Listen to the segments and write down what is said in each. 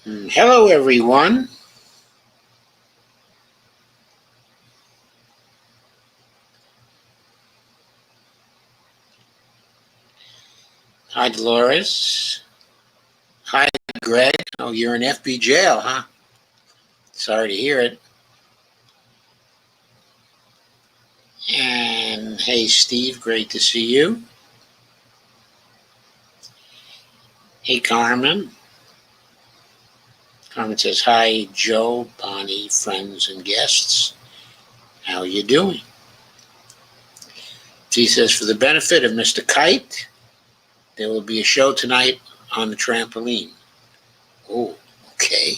Hello, everyone. Hi, Dolores. Hi, Greg. Oh, you're in FB jail, huh? Sorry to hear it. And hey, Steve, great to see you. Hey, Carmen. Carmen says, hi, Joe, Bonnie, friends, and guests. How are you doing? She says, for the benefit of Mr. Kite, there will be a show tonight on the trampoline. Oh, okay.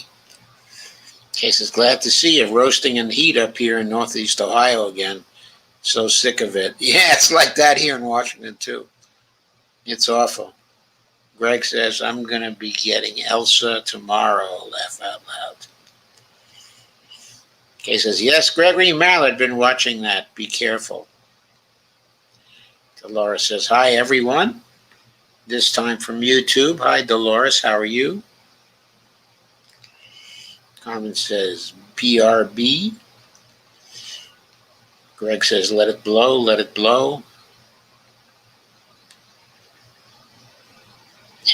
Kay says, glad to see you roasting in the heat up here in Northeast Ohio again. So sick of it. Yeah, it's like that here in Washington, too. It's awful. Greg says, I'm going to be getting Elsa tomorrow. Laugh out loud. Kay says, yes, Gregory Mallard, been watching that. Be careful. Dolores says, hi, everyone. This time from YouTube. Hi, Dolores. How are you? Carmen says, BRB. Greg says, let it blow, let it blow.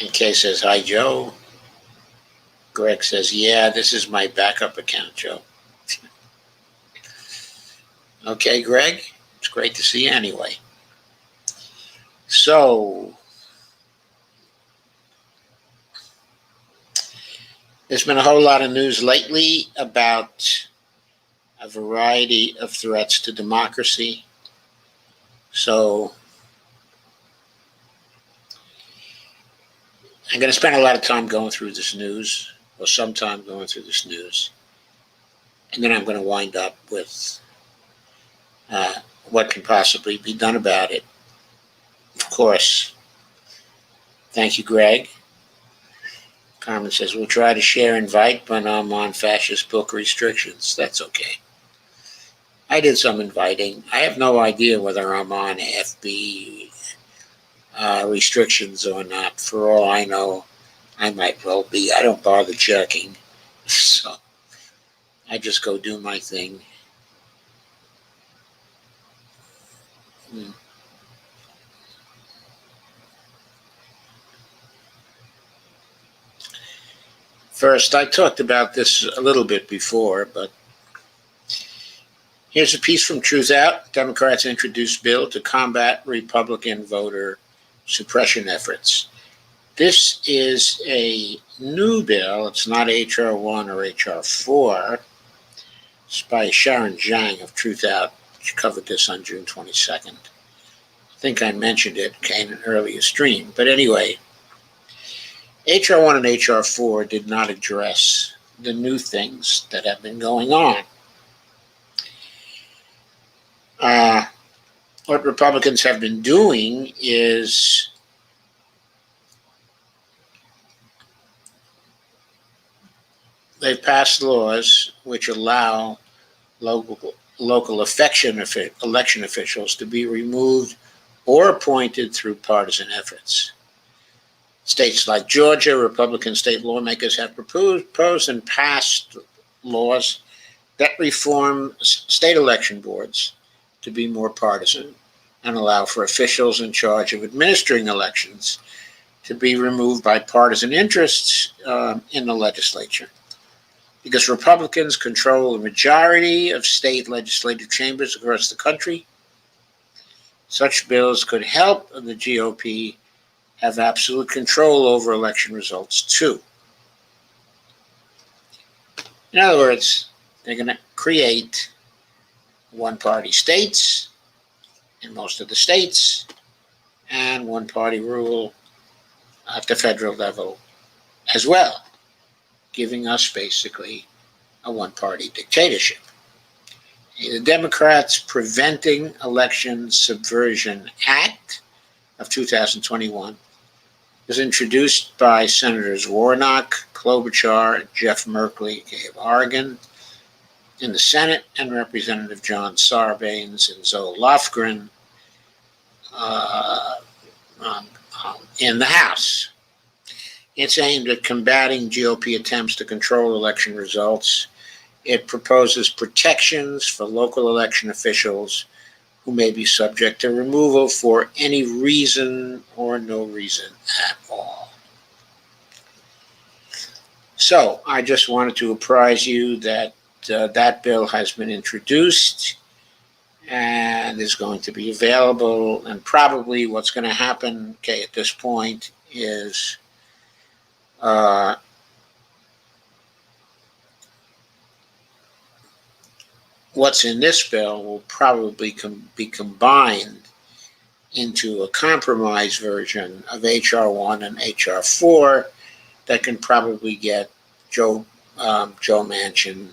And Kay says, hi, Joe. Greg says, yeah, this is my backup account, Joe. Okay, Greg, it's great to see you anyway. So, there's been a whole lot of news lately about a variety of threats to democracy. So, I'm going to spend a lot of time going through this news, or some time going through this news. And then I'm going to wind up with what can possibly be done about it. Of course. Thank you, Greg. Carmen says, we'll try to share invite, but I'm on fascist book restrictions. That's okay. I did some inviting. I have no idea whether I'm on FB restrictions or not. For all I know, I might well be. I don't bother checking. So I just go do my thing. First, I talked about this a little bit before, but here's a piece from Truth Out. Democrats introduce bill to combat Republican voter suppression efforts. This is a new bill. It's not H.R. 1 or H.R. 4. It's by Sharon Zhang of Truth Out. She covered this on June 22nd. I think I mentioned it in an earlier stream. But anyway, H.R. 1 and H.R. 4 did not address the new things that have been going on. What Republicans have been doing is they've passed laws which allow local election officials to be removed or appointed through partisan efforts. States like Georgia, Republican state lawmakers have proposed and passed laws that reform state election boards to be more partisan and allow for officials in charge of administering elections to be removed by partisan interests in the legislature. Because Republicans control the majority of state legislative chambers across the country, such bills could help the GOP have absolute control over election results too. In other words, they're going to create one-party states in most of the states and one-party rule at the federal level as well, giving us basically a one-party dictatorship. The Democrats' Preventing Election Subversion Act of 2021 was introduced by Senators Warnock, Klobuchar, Jeff Merkley of Oregon in the Senate, and Representative John Sarbanes and Zoe Lofgren in the House. It's aimed at combating GOP attempts to control election results. It proposes protections for local election officials who may be subject to removal for any reason or no reason at all. So I just wanted to apprise you that that bill has been introduced and is going to be available. And probably what's going to happen, at this point is what's in this bill will probably be combined into a compromise version of H.R. 1 and H.R. 4 that can probably get Joe Manchin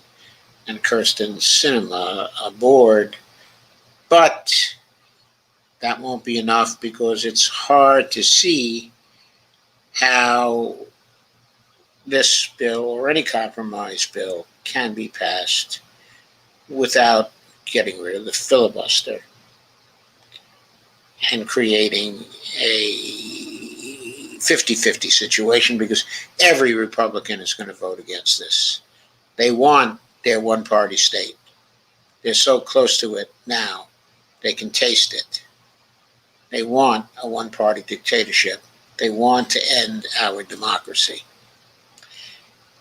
and Kirsten Sinema aboard. But that won't be enough because it's hard to see how this bill or any compromise bill can be passed without getting rid of the filibuster and creating a 50-50 situation, because every Republican is going to vote against this. They want their one-party state. They're so close to it now, they can taste it. They want a one-party dictatorship. They want to end our democracy.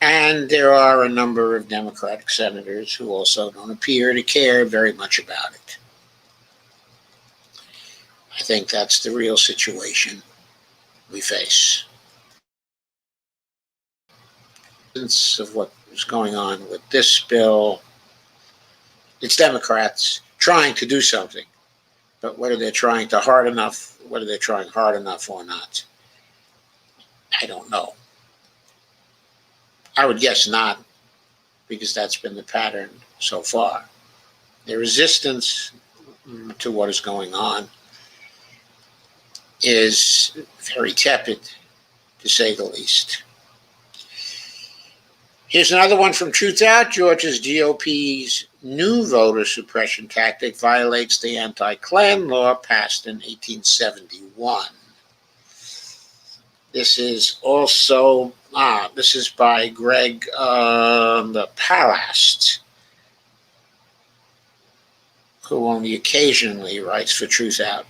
And there are a number of Democratic senators who also don't appear to care very much about it. I think that's the real situation we face. Of what is going on with this bill, it's Democrats trying to do something, but whether they're trying hard enough or not, I don't know. I would guess not, because that's been the pattern so far. The resistance to what is going on is very tepid, to say the least. Here's another one from Truth Out. Georgia's GOP's new voter suppression tactic violates the anti-Klan law passed in 1871. This is also, this is by Greg Palast, who only occasionally writes for Truth Out.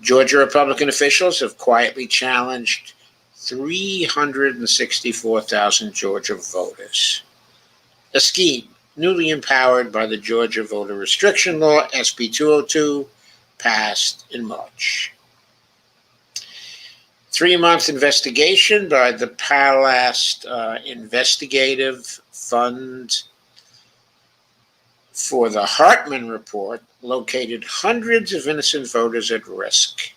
Georgia Republican officials have quietly challenged 364,000 Georgia voters. A scheme newly empowered by the Georgia Voter Restriction Law, SB 202, passed in March. 3-month investigation by the Palast Investigative Fund for the Hartman Report located hundreds of innocent voters at risk,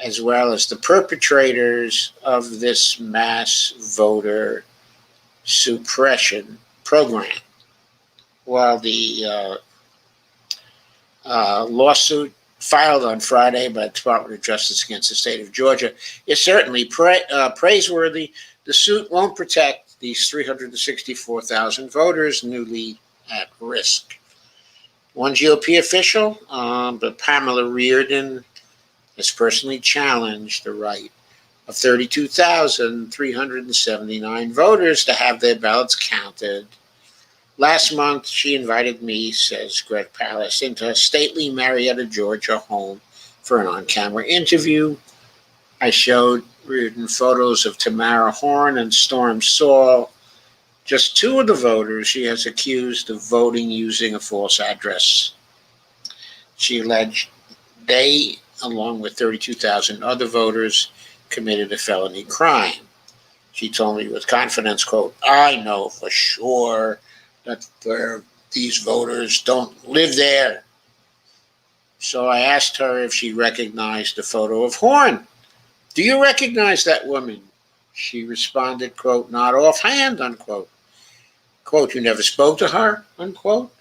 as well as the perpetrators of this mass voter suppression program. While the lawsuit filed on Friday by the Department of Justice against the state of Georgia is certainly praiseworthy, the suit won't protect these 364,000 voters newly at risk. One GOP official, but Pamela Reardon, has personally challenged the right of 32,379 voters to have their ballots counted. Last month, she invited me, says Greg Palast, into her stately Marietta, Georgia home for an on-camera interview. I showed Reardon photos of Tamara Horn and Storm Saul, just two of the voters she has accused of voting using a false address. She alleged they, along with 32,000 other voters, committed a felony crime. She told me with confidence, quote, "I know for sure that these voters don't live there." So I asked her if she recognized the photo of Horn. "Do you recognize that woman?" She responded, quote, "Not offhand," unquote. Quote, "You never spoke to her?" Unquote.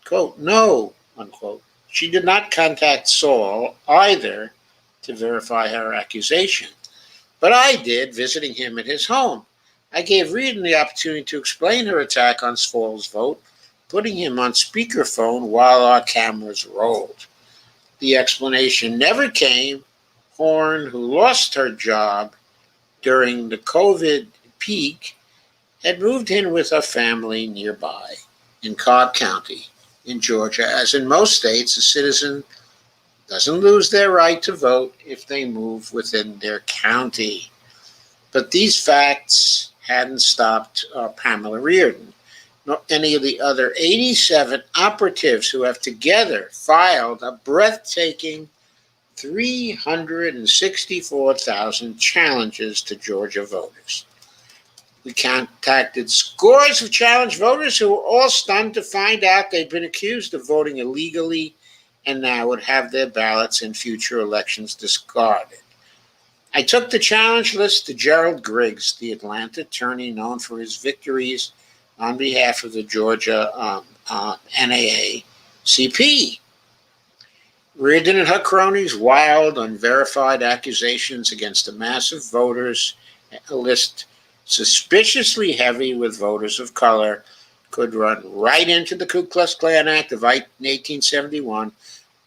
Quote, "No," unquote. She did not contact Saul either to verify her accusation, but I did, visiting him at his home. I gave Reardon the opportunity to explain her attack on Saul's vote, putting him on speakerphone while our cameras rolled. The explanation never came. Horn, who lost her job, during the COVID peak, had moved in with a family nearby in Cobb County in Georgia. As in most states, a citizen doesn't lose their right to vote if they move within their county. But these facts hadn't stopped Pamela Reardon, nor any of the other 87 operatives who have together filed a breathtaking 364,000 challenges to Georgia voters. We contacted scores of challenge voters who were all stunned to find out they'd been accused of voting illegally and now would have their ballots in future elections discarded. I took the challenge list to Gerald Griggs, the Atlanta attorney known for his victories on behalf of the Georgia NAACP. Reardon and her cronies' wild, unverified accusations against a mass of voters, a list suspiciously heavy with voters of color, could run right into the Ku Klux Klan Act of 1871,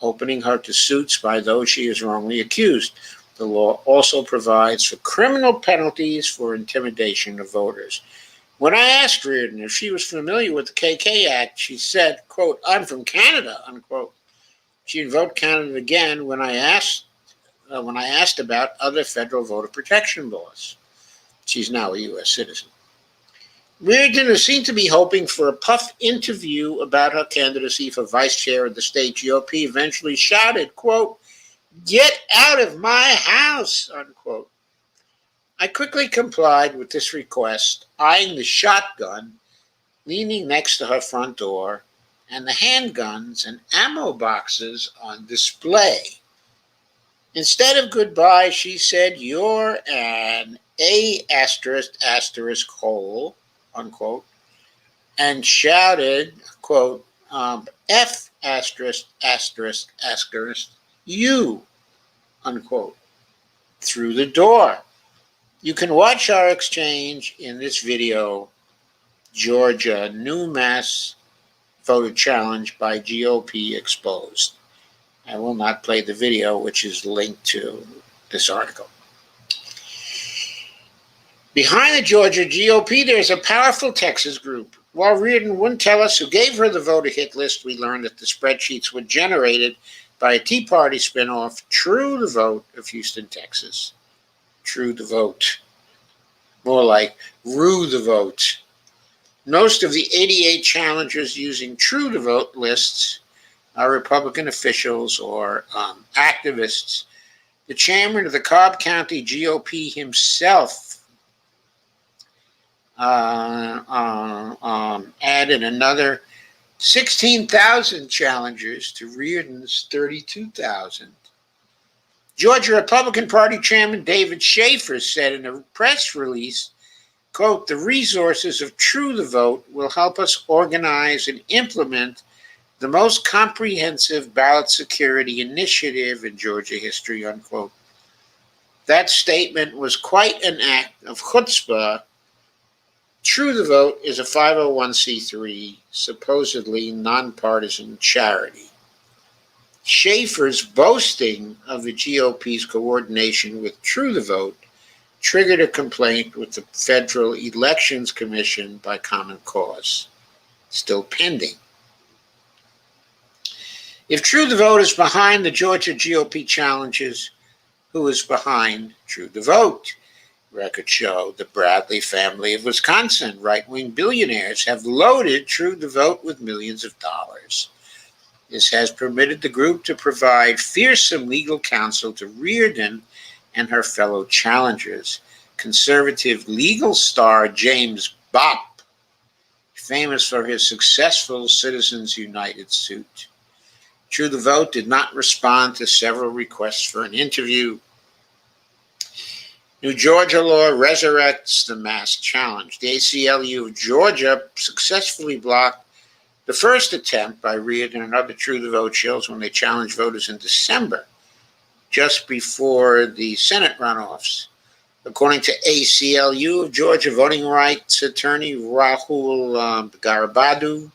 opening her to suits by those she is wrongly accused. The law also provides for criminal penalties for intimidation of voters. When I asked Reardon if she was familiar with the KK Act, she said, quote, "I'm from Canada," unquote. She invoked Canada again when I asked about other federal voter protection laws. She's now a U.S. citizen. Reardon is seen to be hoping for a puff interview about her candidacy for vice chair of the state GOP, eventually shouted, quote, "Get out of my house," unquote. I quickly complied with this request, eyeing the shotgun leaning next to her front door and the handguns and ammo boxes on display. Instead of goodbye, she said, "You're an A** hole," unquote, and shouted, quote, "F*** you," unquote, through the door. You can watch our exchange in this video, Georgia New Mass Voter Challenge by GOP Exposed. I will not play the video, which is linked to this article. Behind the Georgia GOP, there's a powerful Texas group. While Reardon wouldn't tell us who gave her the voter hit list, we learned that the spreadsheets were generated by a Tea Party spinoff, True the Vote of Houston, Texas. True the Vote. More like Rue the Vote. Most of the 88 challengers using True the Vote lists are Republican officials or activists. The chairman of the Cobb County GOP himself added another 16,000 challengers to Reardon's 32,000. Georgia Republican Party Chairman David Schaefer said in a press release, quote, "The resources of True the Vote will help us organize and implement the most comprehensive ballot security initiative in Georgia history," unquote. That statement was quite an act of chutzpah. True the Vote is a 501c3, supposedly nonpartisan charity. Schaefer's boasting of the GOP's coordination with True the Vote triggered a complaint with the Federal Elections Commission by Common Cause, still pending. If True the Vote is behind the Georgia GOP challenges, who is behind True the Vote? Records show the Bradley family of Wisconsin, right-wing billionaires, have loaded True the Vote with millions of dollars. This has permitted the group to provide fearsome legal counsel to Reardon and her fellow challengers. Conservative legal star James Bopp, famous for his successful Citizens United suit. True the Vote did not respond to several requests for an interview. New Georgia law resurrects the mass challenge. The ACLU of Georgia successfully blocked the first attempt by Reardon and other True the Vote shills when they challenged voters in December, just before the Senate runoffs. According to ACLU of Georgia voting rights attorney Rahul Garibadu,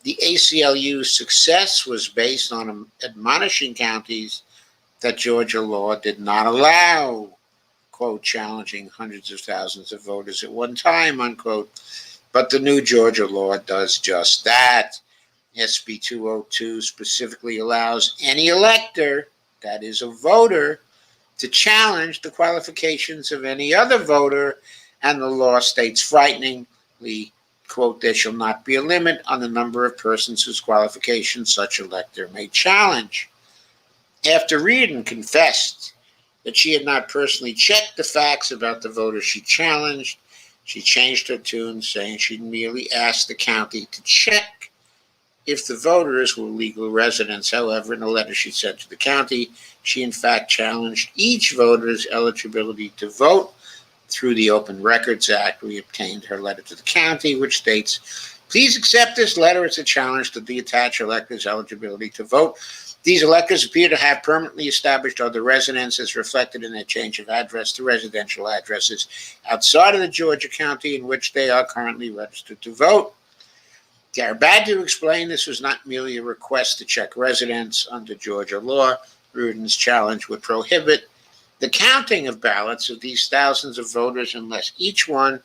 the ACLU's success was based on admonishing counties that Georgia law did not allow, quote, challenging hundreds of thousands of voters at one time, unquote. But the new Georgia law does just that. SB 202 specifically allows any elector, that is a voter, to challenge the qualifications of any other voter, and the law states frighteningly, quote, there shall not be a limit on the number of persons whose qualifications such elector may challenge. After Reardon confessed that she had not personally checked the facts about the voter she challenged, she changed her tune, saying she'd merely asked the county to check if the voters were legal residents. However, in a letter she sent to the county, she in fact challenged each voter's eligibility to vote. Through the Open Records Act, we obtained her letter to the county, which states, please accept this letter as a challenge to the attached elector's eligibility to vote. These electors appear to have permanently established other residence as reflected in their change of address to residential addresses outside of the Georgia county in which they are currently registered to vote. Garibald explained this was not merely a request to check residence. Under Georgia law, Reardon's challenge would prohibit the counting of ballots of these thousands of voters unless each one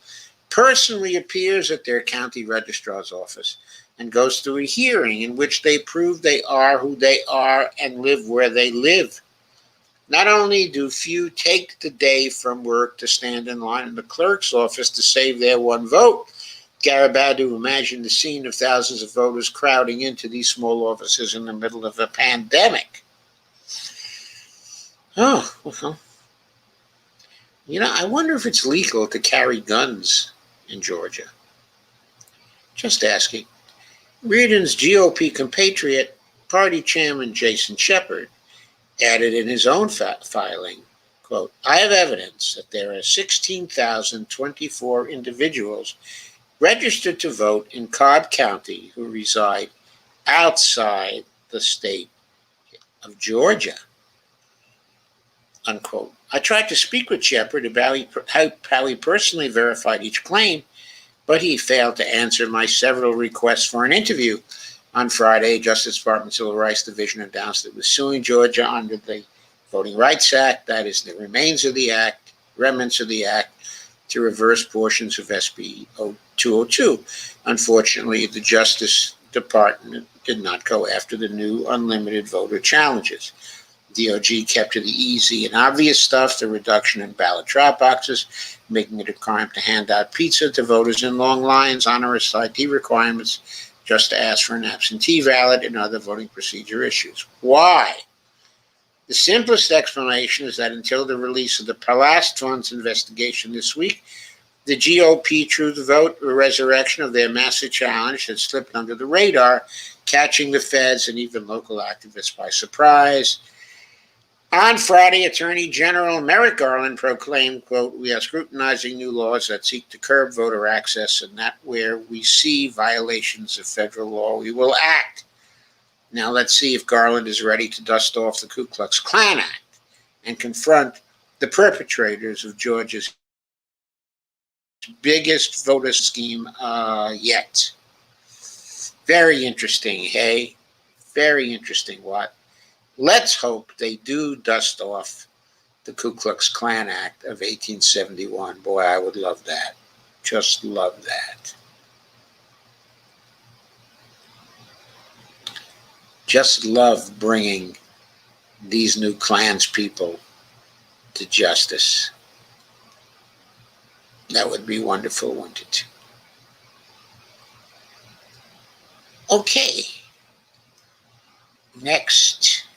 personally appears at their county registrar's office and goes through a hearing in which they prove they are who they are and live where they live. Not only do few take the day from work to stand in line in the clerk's office to save their one vote, Garibald imagined the scene of thousands of voters crowding into these small offices in the middle of a pandemic. Oh, well, I wonder if it's legal to carry guns in Georgia. Just asking. Reardon's GOP compatriot, party chairman Jason Shepard, added in his own filing, quote, I have evidence that there are 16,024 individuals registered to vote in Cobb County who reside outside the state of Georgia, unquote. I tried to speak with Shepard about how he personally verified each claim, but he failed to answer my several requests for an interview. On Friday, Justice Department Civil Rights Division announced it was suing Georgia under the Voting Rights Act, that is, the remnants of the act, to reverse portions of SB 202. Unfortunately, the Justice Department did not go after the new unlimited voter challenges. DOJ kept to the easy and obvious stuff, the reduction in ballot drop boxes, making it a crime to hand out pizza to voters in long lines, onerous ID requirements, just to ask for an absentee ballot, and other voting procedure issues. Why? The simplest explanation is that until the release of the Palast Fund's investigation this week, the GOP Truth Vote resurrection of their massive challenge had slipped under the radar, catching the feds and even local activists by surprise. On Friday, Attorney General Merrick Garland proclaimed, quote, we are scrutinizing new laws that seek to curb voter access, and that where we see violations of federal law, we will act. Now let's see if Garland is ready to dust off the Ku Klux Klan Act and confront the perpetrators of Georgia's biggest voter scheme yet. Very interesting, hey? Very interesting, what? Let's hope they do dust off the Ku Klux Klan Act of 1871. Boy, I would love that. Just love that. Just love bringing these new Klans people to justice. That would be wonderful, wouldn't it? Okay. Next,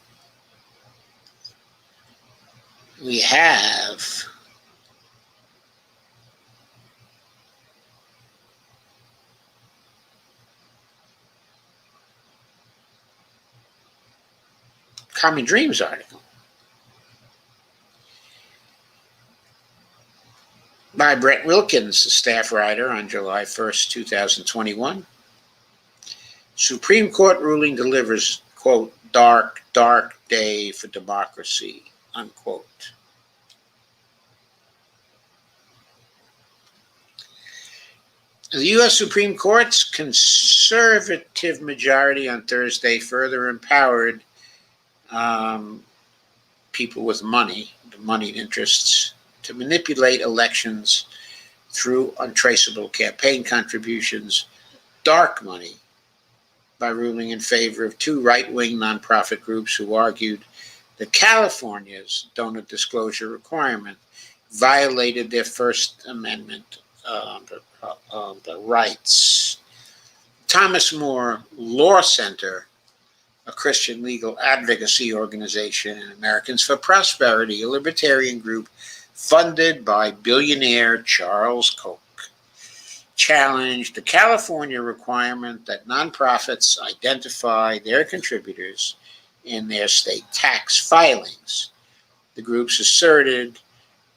we have Common Dreams article by Brett Wilkins, the staff writer, on July 1st, 2021. Supreme Court ruling delivers, quote, dark, dark day for democracy, unquote. The U.S. Supreme Court's conservative majority on Thursday further empowered people with money, the moneyed interests, to manipulate elections through untraceable campaign contributions, dark money, by ruling in favor of two right-wing nonprofit groups who argued that California's donor disclosure requirement violated their First Amendment the rights. Thomas More Law Center, a Christian legal advocacy organization, and Americans for Prosperity, a libertarian group funded by billionaire Charles Koch, challenged the California requirement that nonprofits identify their contributors in their state tax filings. The groups asserted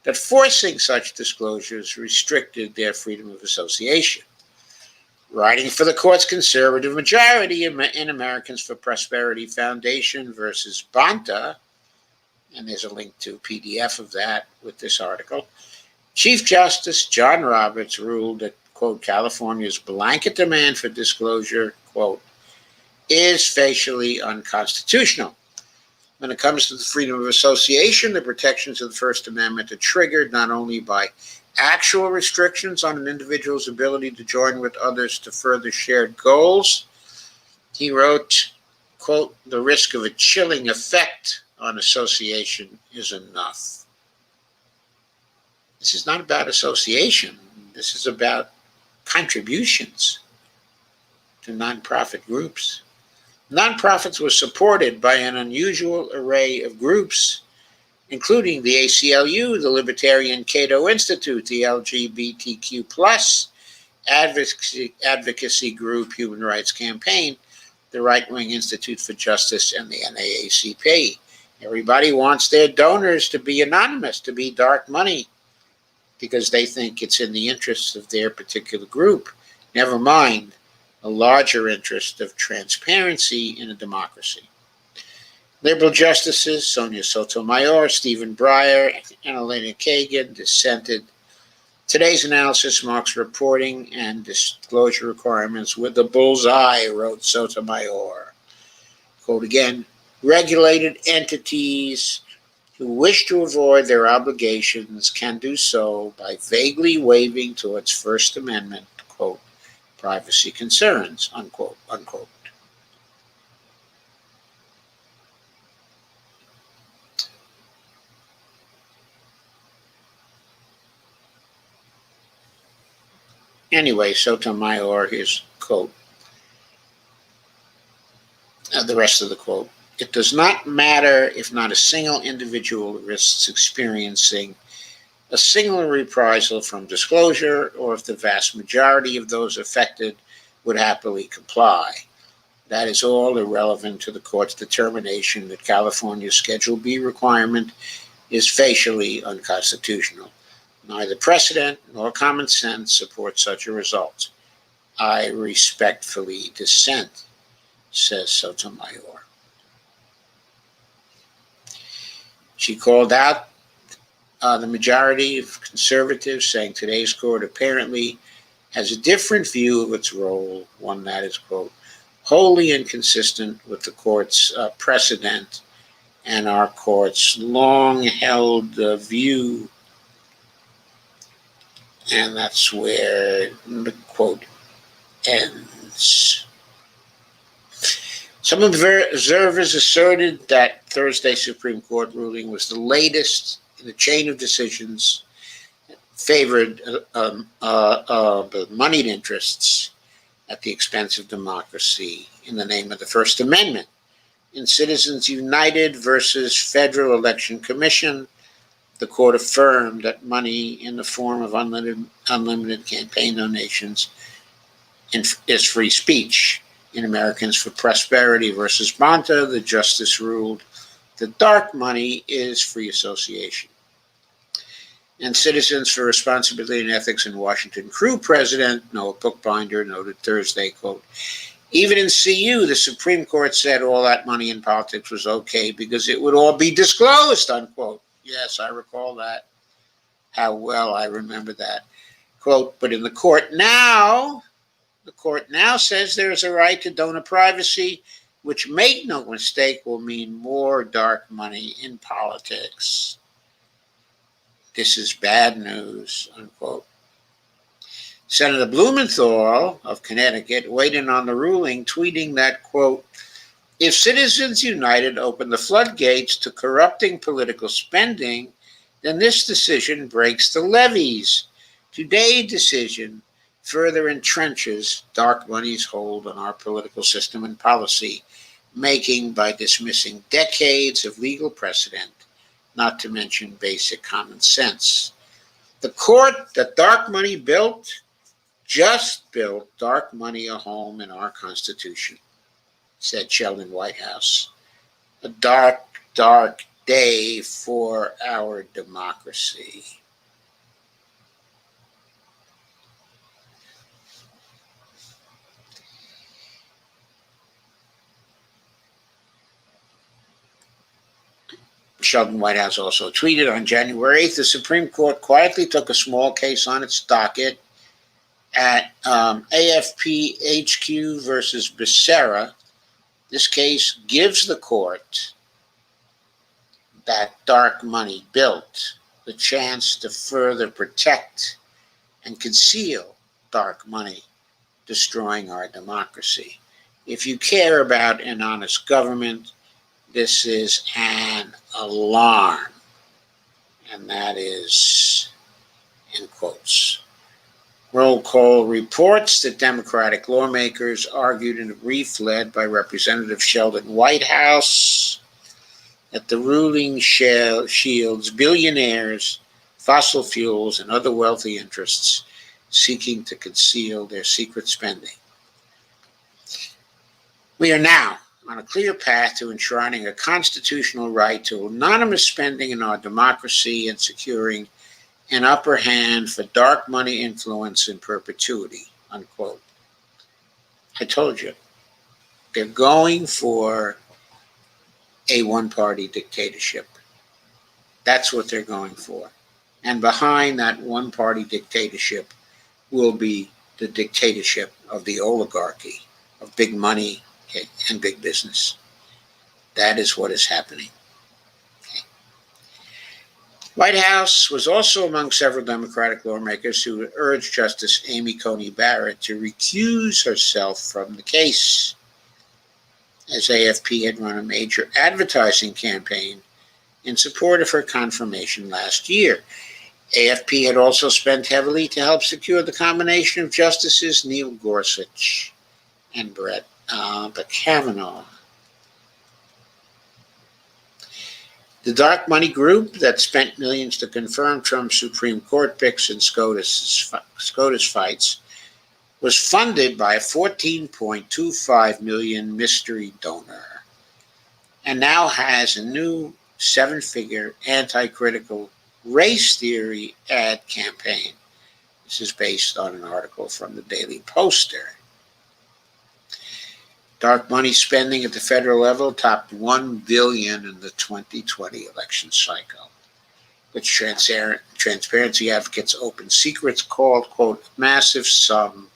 that forcing such disclosures restricted their freedom of association. Writing for the court's conservative majority in Americans for Prosperity Foundation versus Bonta, and there's a link to a PDF of that with this article, Chief Justice John Roberts ruled that, quote, California's blanket demand for disclosure, quote, is facially unconstitutional. When it comes to the freedom of association, the protections of the First Amendment are triggered not only by actual restrictions on an individual's ability to join with others to further shared goals. He wrote, quote, the risk of a chilling effect on association is enough. This is not about association. This is about contributions to nonprofit groups. Nonprofits were supported by an unusual array of groups, including the ACLU, the Libertarian Cato Institute, the LGBTQ plus advocacy group Human Rights Campaign, the Right Wing Institute for Justice, and the NAACP. Everybody wants their donors to be anonymous, to be dark money, because they think it's in the interests of their particular group. Never mind a larger interest of transparency in a democracy. Liberal justices Sonia Sotomayor, Stephen Breyer, and Elena Kagan dissented. Today's analysis marks reporting and disclosure requirements with a bullseye, wrote Sotomayor. Quote again, regulated entities who wish to avoid their obligations can do so by vaguely waving towards First Amendment, quote, privacy concerns, unquote, unquote. Anyway, Sotomayor, his quote, the rest of the quote, it does not matter if not a single individual risks experiencing a single reprisal from disclosure, or if the vast majority of those affected would happily comply. That is all irrelevant to the court's determination that California's Schedule B requirement is facially unconstitutional. Neither precedent nor common sense support such a result. I respectfully dissent, says Sotomayor. She called out the majority of conservatives, saying today's court apparently has a different view of its role, one that is, quote, wholly inconsistent with the court's precedent and our court's long-held view. And that's where the quote ends. Some observers asserted that Thursday's Supreme Court ruling was the latest in the chain of decisions that favored moneyed interests at the expense of democracy in the name of the First Amendment. In Citizens United versus Federal Election Commission, the court affirmed that money in the form of unlimited campaign donations is free speech. In Americans for Prosperity versus Bonta, the justice ruled that dark money is free association. And Citizens for Responsibility and Ethics in Washington Crew president Noah Bookbinder noted Thursday, quote, even in CU, the Supreme Court said all that money in politics was okay because it would all be disclosed, unquote. Yes, I recall that. How well I remember that. Quote, but in the court now says there is a right to donor privacy, which, make no mistake, will mean more dark money in politics. This is bad news, unquote. Senator Blumenthal of Connecticut weighed in on the ruling, tweeting that, quote, if Citizens United opened the floodgates to corrupting political spending, then this decision breaks the levees. Today's decision further entrenches dark money's hold on our political system and policy making by dismissing decades of legal precedent, not to mention basic common sense. The court that dark money built just built dark money a home in our Constitution, said Sheldon Whitehouse. A dark, dark day for our democracy. Sheldon Whitehouse also tweeted on January 8th, the Supreme Court quietly took a small case on its docket at AFP HQ versus Becerra. This case gives the court that dark money built the chance to further protect and conceal dark money, destroying our democracy. If you care about an honest government, this is an alarm, and that is in quotes. Roll call reports that Democratic lawmakers argued in a brief led by Representative Sheldon Whitehouse that the ruling shields billionaires, fossil fuels, and other wealthy interests seeking to conceal their secret spending. We are now on a clear path to enshrining a constitutional right to anonymous spending in our democracy and securing an upper hand for dark money influence in perpetuity, unquote. I told you, they're going for a one-party dictatorship. That's what they're going for. And behind that one-party dictatorship will be the dictatorship of the oligarchy, of big money and big business. That is what is happening. Okay. White House was also among several Democratic lawmakers who urged Justice Amy Coney Barrett to recuse herself from the case, as AFP had run a major advertising campaign in support of her confirmation last year. AFP had also spent heavily to help secure the combination of Justices Neil Gorsuch and Brett Kavanaugh. The dark money group that spent millions to confirm Trump's Supreme Court picks and SCOTUS fights was funded by a $14.25 million mystery donor and now has a new seven-figure anti-critical race theory ad campaign. This is based on an article from the Daily Poster. Dark money spending at the federal level topped $1 billion in the 2020 election cycle, which transparency advocates open secrets called, quote, massive sum,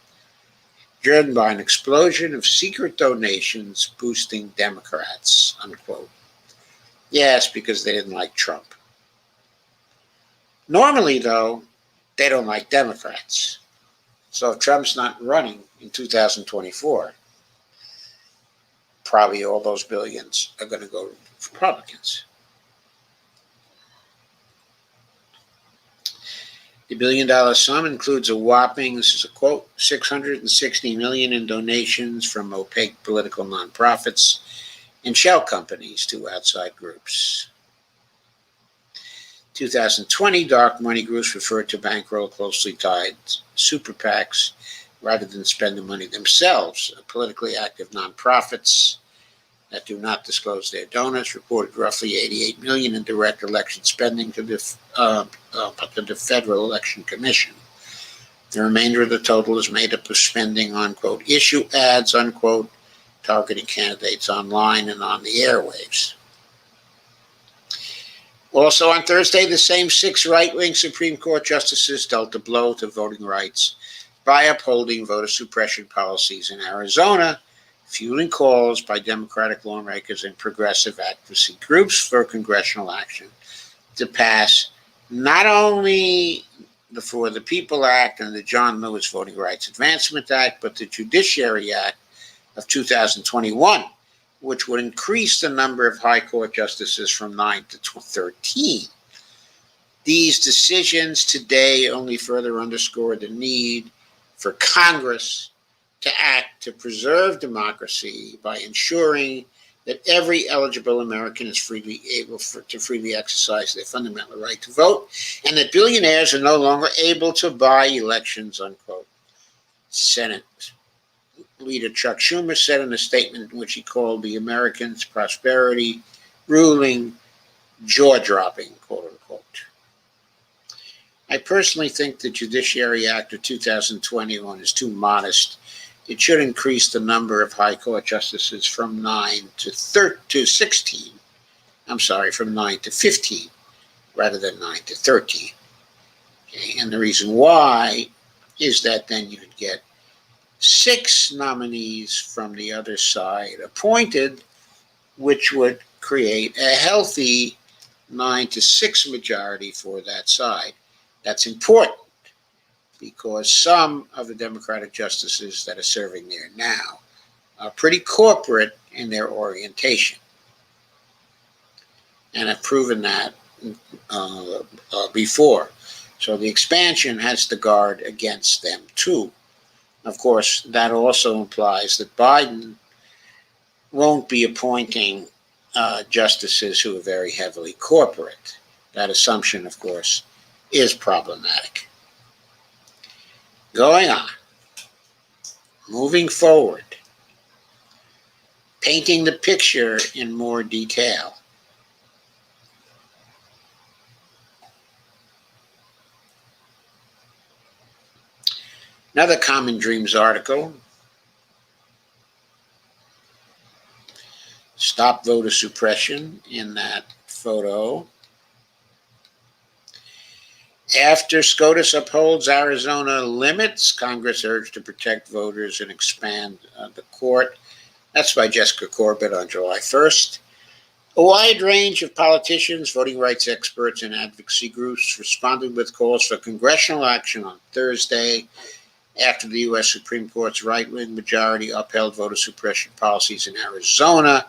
driven by an explosion of secret donations boosting Democrats, unquote. Yes, because they didn't like Trump. Normally, though, they don't like Democrats. So if Trump's not running in 2024, probably all those billions are going to go to Republicans. The billion-dollar sum includes a whopping, this is a quote, $660 million in donations from opaque political nonprofits and shell companies to outside groups. 2020, dark money groups referred to bankroll closely tied super PACs rather than spend the money themselves. Politically active nonprofits that do not disclose their donors reported roughly $88 million in direct election spending to the Federal Election Commission. The remainder of the total is made up of spending on, quote, issue ads, unquote, targeting candidates online and on the airwaves. Also on Thursday, the same six right-wing Supreme Court justices dealt a blow to voting rights by upholding voter suppression policies in Arizona, fueling calls by Democratic lawmakers and progressive advocacy groups for congressional action to pass not only the For the People Act and the John Lewis Voting Rights Advancement Act, but the Judiciary Act of 2021, which would increase the number of high court justices from 9 to 13. These decisions today only further underscore the need for Congress to act to preserve democracy by ensuring that every eligible American is freely able to freely exercise their fundamental right to vote, and that billionaires are no longer able to buy elections, unquote. Senate Leader Chuck Schumer said in a statement in which he called the Americans' prosperity ruling jaw-dropping, quote unquote. I personally think the Judiciary Act of 2021 is too modest. It should increase the number of high court justices from 9 to 16. I'm sorry, from 9 to 15 rather than 9 to 13. Okay? And the reason why is that then you could get 6 nominees from the other side appointed, which would create a healthy 9 to 6 majority for that side. That's important because some of the Democratic justices that are serving there now are pretty corporate in their orientation and have proven that before. So the expansion has to guard against them too. Of course, that also implies that Biden won't be appointing justices who are very heavily corporate. That assumption, of course, is problematic. Going on, moving forward, painting the picture in more detail. Another Common Dreams article. Stop voter suppression in that photo. After SCOTUS upholds Arizona limits, Congress urged to protect voters and expand the court. That's by Jessica Corbett on July 1st. A wide range of politicians, voting rights experts, and advocacy groups responded with calls for congressional action on Thursday after the U.S. Supreme Court's right-wing majority upheld voter suppression policies in Arizona,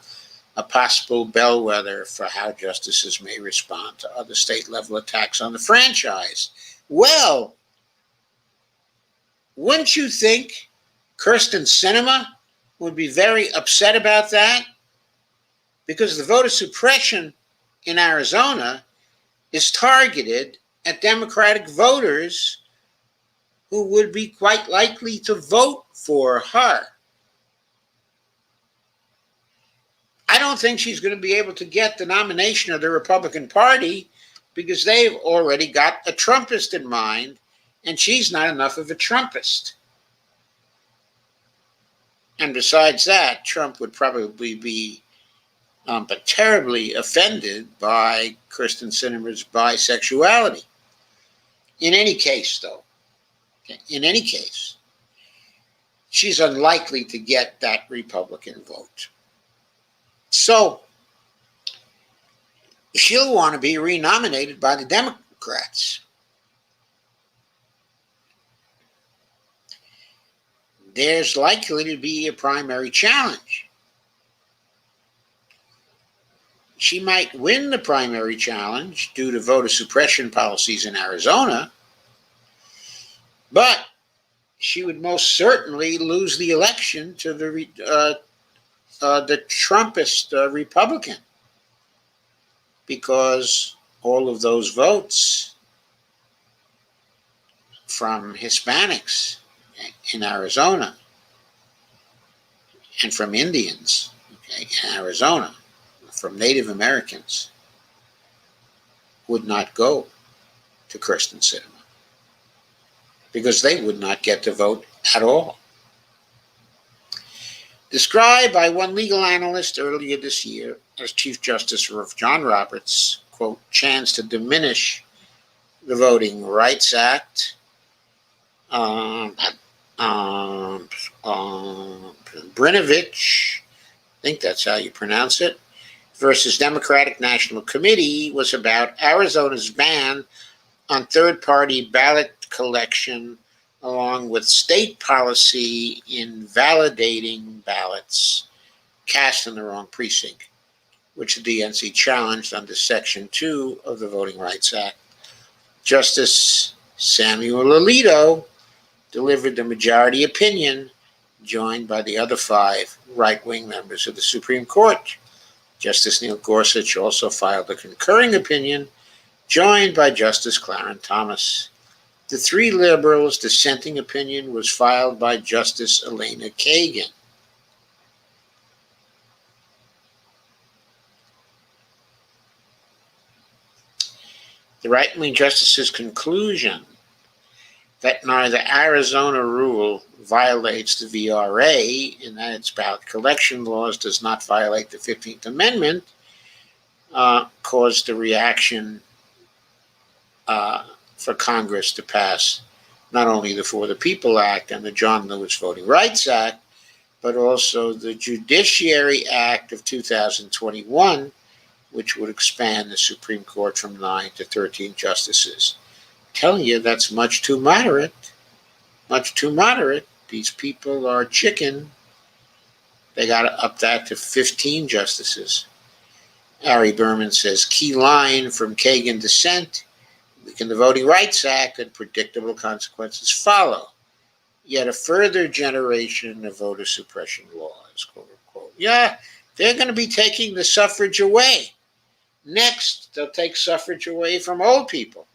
a possible bellwether for how justices may respond to other state-level attacks on the franchise. Well, wouldn't you think Kyrsten Sinema would be very upset about that? Because the voter suppression in Arizona is targeted at Democratic voters who would be quite likely to vote for her. I don't think she's going to be able to get the nomination of the Republican Party because they've already got a Trumpist in mind, and she's not enough of a Trumpist. And besides that, Trump would probably be but terribly offended by Kyrsten Sinema's bisexuality. In any case, though, she's unlikely to get that Republican vote. So she'll want to be renominated by the Democrats. There's likely to be a primary challenge. She might win the primary challenge due to voter suppression policies in Arizona, but she would most certainly lose the election to the Trumpist Republican, because all of those votes from Hispanics in Arizona and from Indians in Arizona, from Native Americans, would not go to Kyrsten Sinema because they would not get to vote at all. Described by one legal analyst earlier this year as Chief Justice John Roberts, quote, chance to diminish the Voting Rights Act, Brinovich, I think that's how you pronounce it, versus Democratic National Committee was about Arizona's ban on third-party ballot collection, along with state policy in validating ballots cast in the wrong precinct, which the DNC challenged under Section 2 of the Voting Rights Act. Justice Samuel Alito delivered the majority opinion, joined by the other 5 right-wing members of the Supreme Court. Justice Neil Gorsuch also filed a concurring opinion, joined by Justice Clarence Thomas. The 3 liberals' dissenting opinion was filed by Justice Elena Kagan. The right-wing justice's conclusion that neither Arizona rule violates the VRA and that its ballot collection laws does not violate the 15th Amendment caused a reaction for Congress to pass not only the For the People Act and the John Lewis Voting Rights Act, but also the Judiciary Act of 2021, which would expand the Supreme Court from 9 to 13 justices. I'm telling you, that's much too moderate. Much too moderate. These people are chicken. They got to up that to 15 justices. Ari Berman says, key line from Kagan dissent: weaken the Voting Rights Act and predictable consequences follow. Yet a further generation of voter suppression laws, quote unquote. Yeah, they're going to be taking the suffrage away. Next, they'll take suffrage away from old people.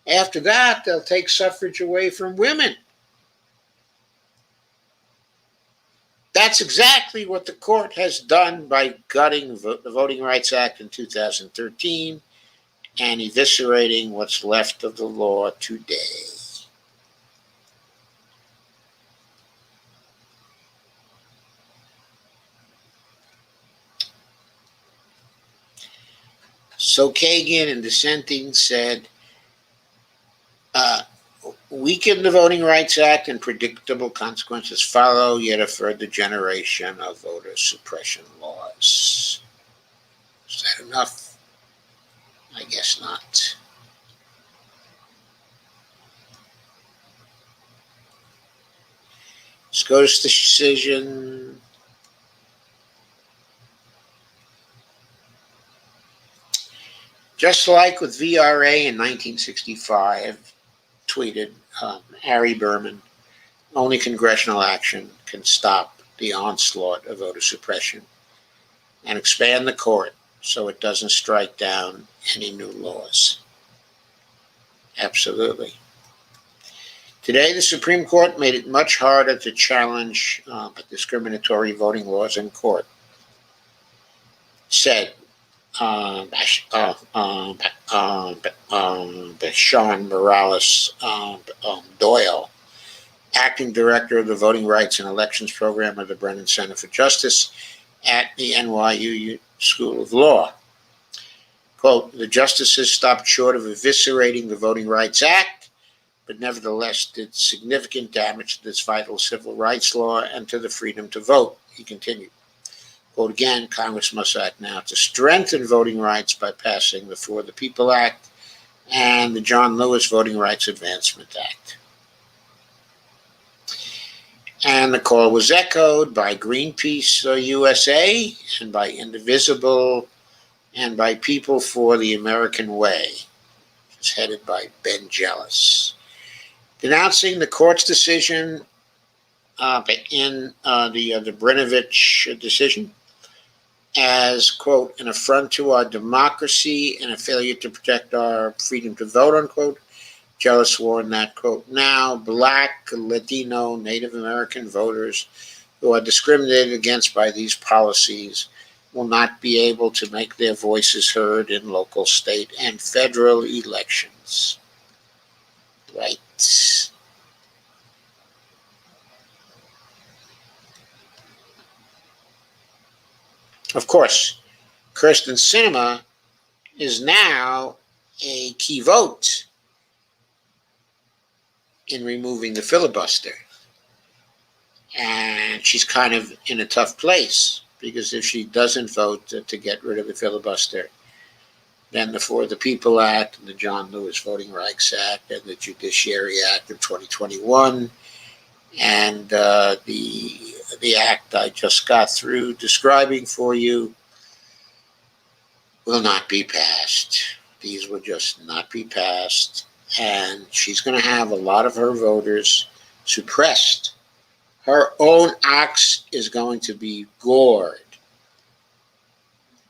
After that, they'll take suffrage away from women. That's exactly what the court has done by gutting the Voting Rights Act in 2013 and eviscerating what's left of the law today. So Kagan, in dissenting, said, weaken the Voting Rights Act and predictable consequences follow, yet a further generation of voter suppression laws. Is that enough? I guess not. SCOTUS decision. Just like with VRA in 1965, tweeted Ari Berman, only congressional action can stop the onslaught of voter suppression and expand the court so it doesn't strike down any new laws. Absolutely. Today, the Supreme Court made it much harder to challenge discriminatory voting laws in court. Said Sean Morales Doyle, acting director of the Voting Rights and Elections Program of the Brennan Center for Justice at the NYU School of Law. Quote, the justices stopped short of eviscerating the Voting Rights Act, but nevertheless did significant damage to this vital civil rights law and to the freedom to vote, he continued. Quote again, Congress must act now to strengthen voting rights by passing the For the People Act and the John Lewis Voting Rights Advancement Act. And the call was echoed by Greenpeace USA and by Indivisible and by People for the American Way. It's headed by Ben Jealous. Denouncing the court's decision in the Brinovich decision as, quote, an affront to our democracy and a failure to protect our freedom to vote, unquote. Jealous warned that, quote, now Black, Latino, Native American voters who are discriminated against by these policies will not be able to make their voices heard in local, state, and federal elections. Right. Of course, Kyrsten Sinema is now a key vote in removing the filibuster. And she's kind of in a tough place because if she doesn't vote to get rid of the filibuster, then the For the People Act, and the John Lewis Voting Rights Act, and the Judiciary Act of 2021, and the act I just got through describing for you will not be passed. These will just not be passed, and she's going to have a lot of her voters suppressed. Her own axe is going to be gored.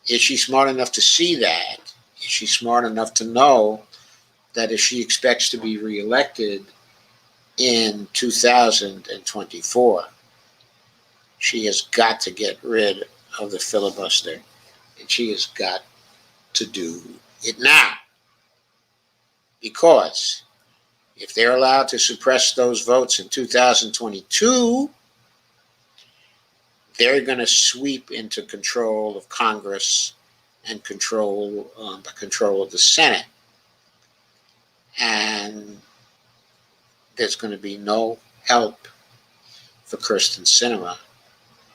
Is she smart enough to see that? Is she smart enough to know that if she expects to be reelected in 2024, she has got to get rid of the filibuster, and she has got to do it now? Because if they're allowed to suppress those votes in 2022, they're going to sweep into control of Congress and control of the Senate. And there's going to be no help for Kyrsten Sinema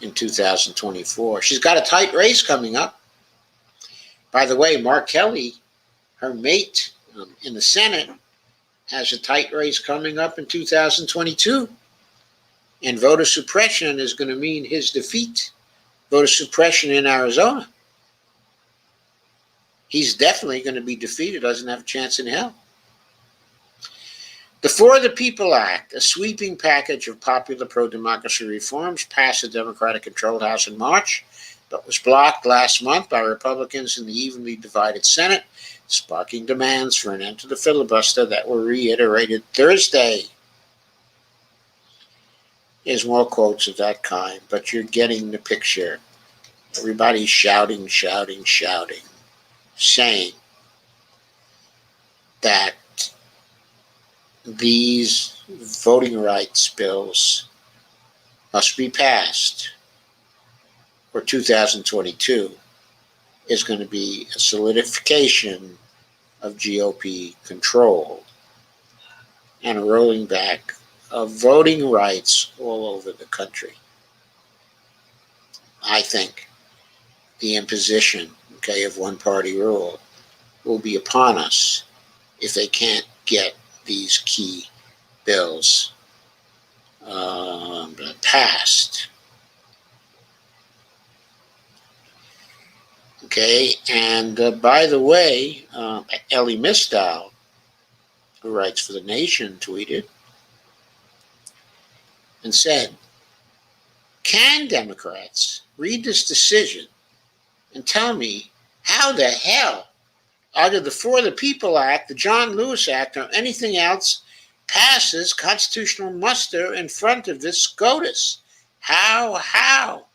in 2024. She's got a tight race coming up. By the way, Mark Kelly, her mate in the Senate, has a tight race coming up in 2022. And voter suppression is going to mean his defeat. Voter suppression in Arizona. He's definitely going to be defeated, doesn't have a chance in hell. The For the People Act, a sweeping package of popular pro-democracy reforms, passed the Democratic-controlled House in March, but was blocked last month by Republicans in the evenly divided Senate, sparking demands for an end to the filibuster that were reiterated Thursday. There's more quotes of that kind, but you're getting the picture. Everybody's shouting, saying that these voting rights bills must be passed, or 2022 is going to be a solidification of GOP control and a rolling back of voting rights all over the country. I think the imposition, of one-party rule will be upon us if they can't get these key bills passed. And by the way, Ellie Mistal, who writes for The Nation, tweeted and said, "Can Democrats read this decision and tell me how the hell either the For the People Act, the John Lewis Act, or anything else passes constitutional muster in front of this SCOTUS? How?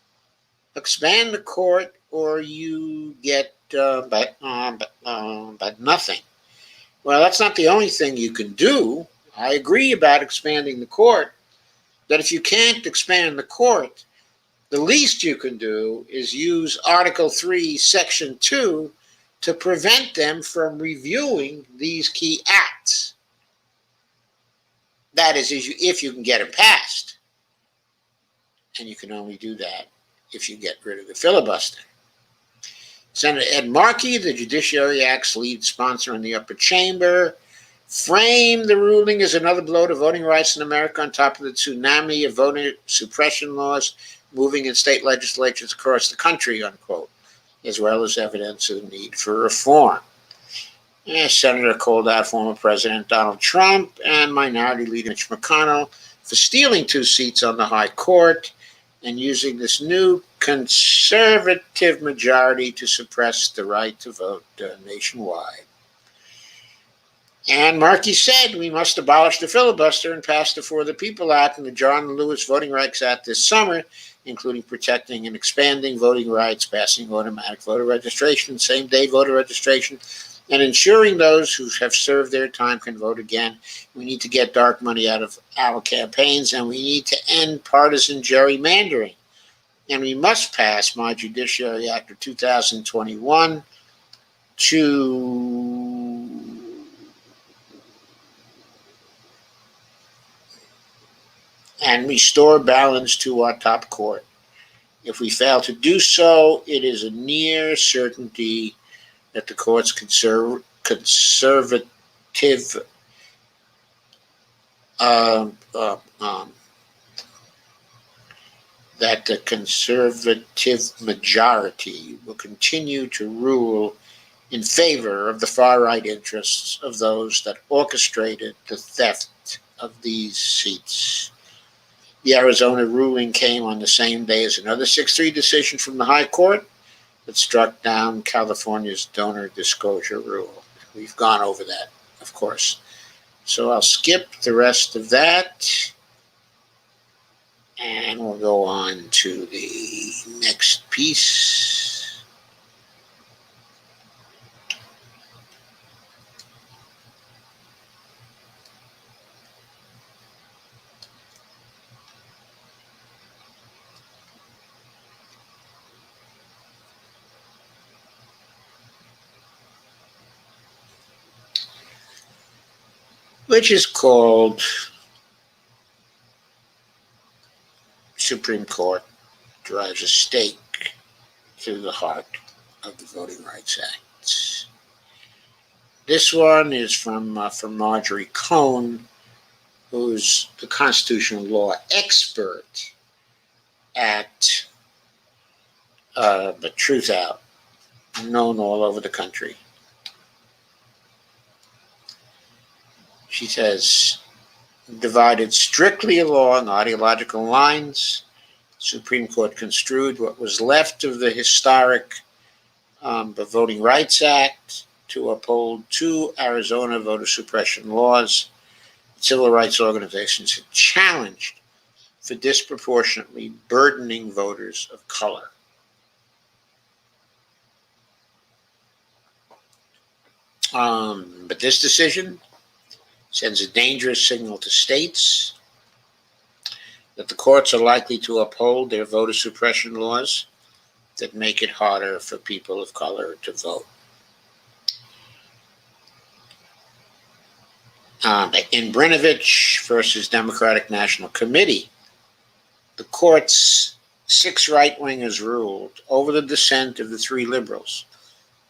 Expand the court or you get but nothing." Well, that's not the only thing you can do. I agree about expanding the court, that if you can't expand the court, the least you can do is use Article 3, Section 2 to prevent them from reviewing these key acts. That is, if you can get them passed. And you can only do that if you get rid of the filibuster. Senator Ed Markey, the Judiciary Act's lead sponsor in the upper chamber, framed the ruling as another blow to voting rights in America on top of the tsunami of voter suppression laws moving in state legislatures across the country, unquote, as well as evidence of the need for reform. Senator called out former President Donald Trump and Minority Leader Mitch McConnell for stealing 2 seats on the High Court and using this new conservative majority to suppress the right to vote nationwide. And Markey said we must abolish the filibuster and pass the For the People Act and the John Lewis Voting Rights Act this summer, including protecting and expanding voting rights, passing automatic voter registration, same-day voter registration, and ensuring those who have served their time can vote again. We need to get dark money out of our campaigns, and we need to end partisan gerrymandering. And we must pass my Judiciary Act of 2021 and restore balance to our top court. If we fail to do so, it is a near certainty that the court's conservative that the conservative majority will continue to rule in favor of the far-right interests of those that orchestrated the theft of these seats. The Arizona ruling came on the same day as another 6-3 decision from the High Court that struck down California's donor disclosure rule. We've gone over that, of course. So I'll skip the rest of that, and we'll go on to the next piece. Which is called Supreme Court Drives a Stake Through the Heart of the Voting Rights Act. This one is from Marjorie Cohn, who's the constitutional law expert at the Truth Out, known all over the country. She says, divided strictly along ideological lines, Supreme Court construed what was left of the historic the Voting Rights Act to uphold 2 Arizona voter suppression laws civil rights organizations had challenged for disproportionately burdening voters of color. But this decision sends a dangerous signal to states that the courts are likely to uphold their voter suppression laws that make it harder for people of color to vote. In Brinovich versus Democratic National Committee, the court's 6 right-wingers ruled over the dissent of the 3 liberals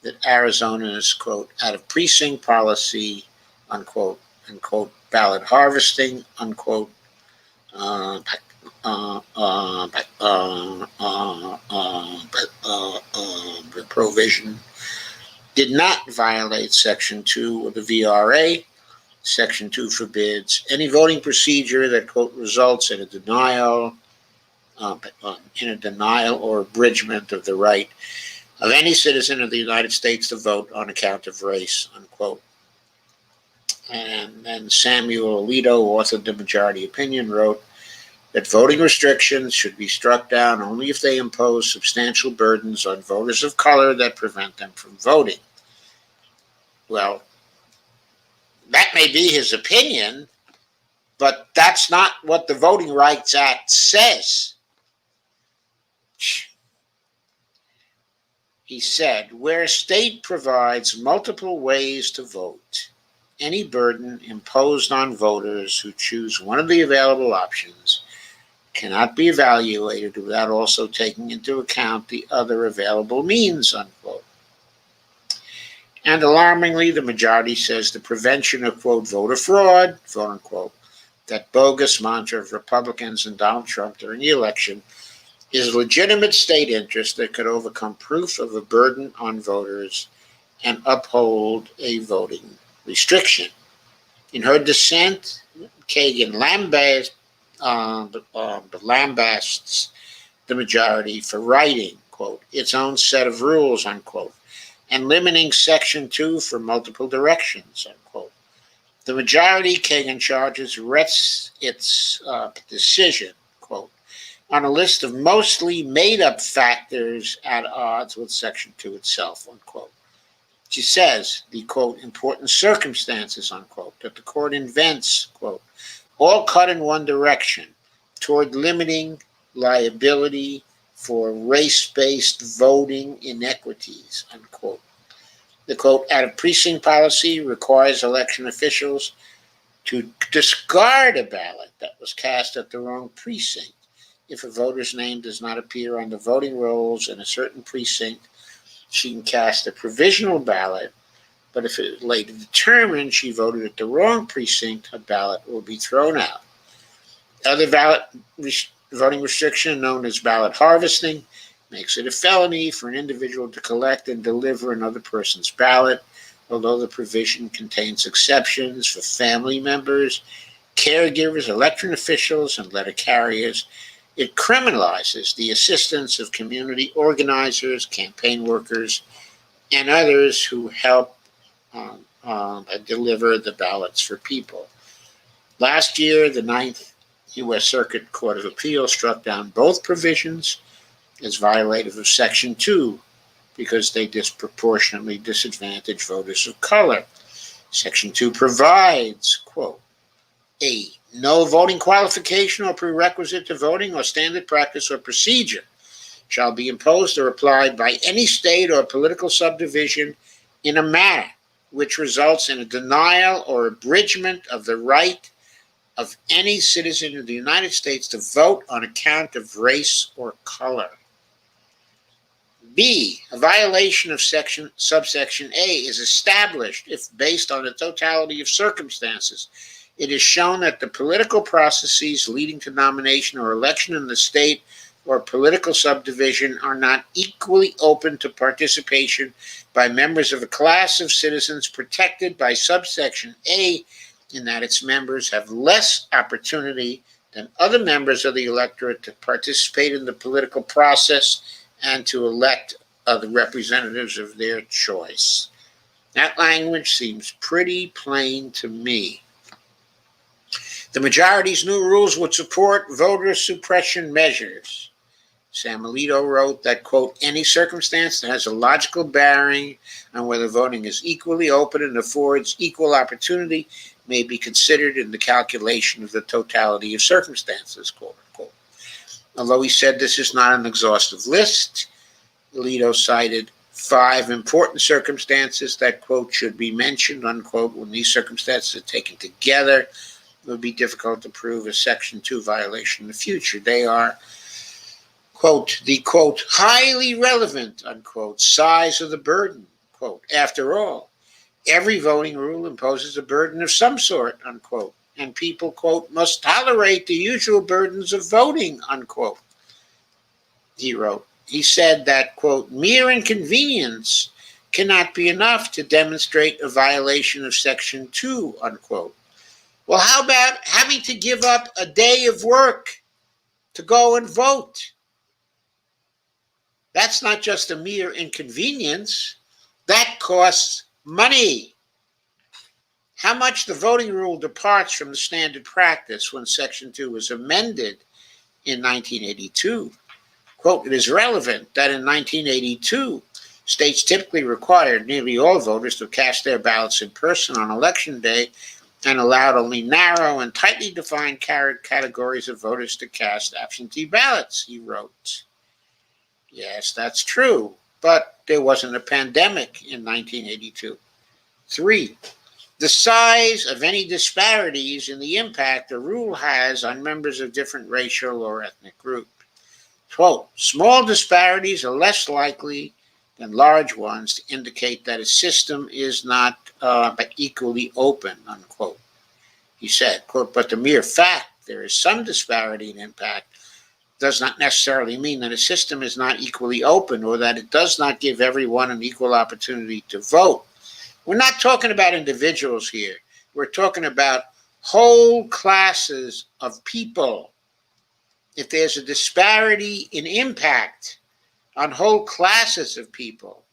that Arizona's, quote, out of precinct policy, unquote, ballot harvesting, unquote, provision did not violate Section 2 of the VRA. Section 2 forbids any voting procedure that, quote, results in a denial or abridgment of the right of any citizen of the United States to vote on account of race, unquote. And then Samuel Alito, authored the majority opinion, wrote that voting restrictions should be struck down only if they impose substantial burdens on voters of color that prevent them from voting. Well, that may be his opinion, but that's not what the Voting Rights Act says. He said, where a state provides multiple ways to vote, any burden imposed on voters who choose one of the available options cannot be evaluated without also taking into account the other available means, unquote. And alarmingly, the majority says the prevention of, quote, voter fraud, quote unquote, that bogus mantra of Republicans and Donald Trump during the election is a legitimate state interest that could overcome proof of a burden on voters and uphold a voting restriction. In her dissent, Kagan lambasts the majority for writing, quote, its own set of rules, unquote, and limiting Section 2 for multiple directions, unquote. The majority, Kagan charges, rests its decision, quote, on a list of mostly made-up factors at odds with Section 2 itself, unquote. She says the, quote, important circumstances, unquote, that the court invents, quote, all cut in one direction toward limiting liability for race-based voting inequities, unquote. The, quote, out of precinct policy requires election officials to discard a ballot that was cast at the wrong precinct if a voter's name does not appear on the voting rolls in a certain precinct she can cast a provisional ballot, but if it is later determined she voted at the wrong precinct, a ballot will be thrown out. Other voting restriction, known as ballot harvesting, makes it a felony for an individual to collect and deliver another person's ballot, although the provision contains exceptions for family members, caregivers, election officials, and letter carriers. It criminalizes the assistance of community organizers, campaign workers, and others who help deliver the ballots for people. Last year, the Ninth U.S. Circuit Court of Appeals struck down both provisions as violative of Section 2 because they disproportionately disadvantage voters of color. Section 2 provides, quote, A, no voting qualification or prerequisite to voting or standard practice or procedure shall be imposed or applied by any state or political subdivision in a manner which results in a denial or abridgment of the right of any citizen of the United States to vote on account of race or color. B, a violation of subsection A is established if, based on the totality of circumstances, it is shown that the political processes leading to nomination or election in the state or political subdivision are not equally open to participation by members of a class of citizens protected by subsection A, in that its members have less opportunity than other members of the electorate to participate in the political process and to elect the representatives of their choice. That language seems pretty plain to me. The majority's new rules would support voter suppression measures. Sam Alito wrote that, quote, any circumstance that has a logical bearing on whether voting is equally open and affords equal opportunity may be considered in the calculation of the totality of circumstances, quote unquote. Although he said this is not an exhaustive list, Alito cited 5 important circumstances that, quote, should be mentioned, unquote. When these circumstances are taken together, it would be difficult to prove a Section 2 violation in the future. They are, quote, the, quote, highly relevant, unquote, size of the burden, quote. After all, every voting rule imposes a burden of some sort, unquote, and people, quote, must tolerate the usual burdens of voting, unquote, he wrote. He said that, quote, mere inconvenience cannot be enough to demonstrate a violation of Section 2, unquote. Well, how about having to give up a day of work to go and vote? That's not just a mere inconvenience. That costs money. How much the voting rule departs from the standard practice when Section 2 was amended in 1982. Quote, it is relevant that in 1982, states typically required nearly all voters to cast their ballots in person on Election Day and allowed only narrow and tightly defined categories of voters to cast absentee ballots, he wrote. Yes, that's true, but there wasn't a pandemic in 1982. 3, the size of any disparities in the impact a rule has on members of different racial or ethnic groups. Quote, small disparities are less likely than large ones to indicate that a system is not equally open, unquote. He said, quote, but the mere fact there is some disparity in impact does not necessarily mean that a system is not equally open or that it does not give everyone an equal opportunity to vote. We're not talking about individuals here. We're talking about whole classes of people. If there's a disparity in impact on whole classes of people,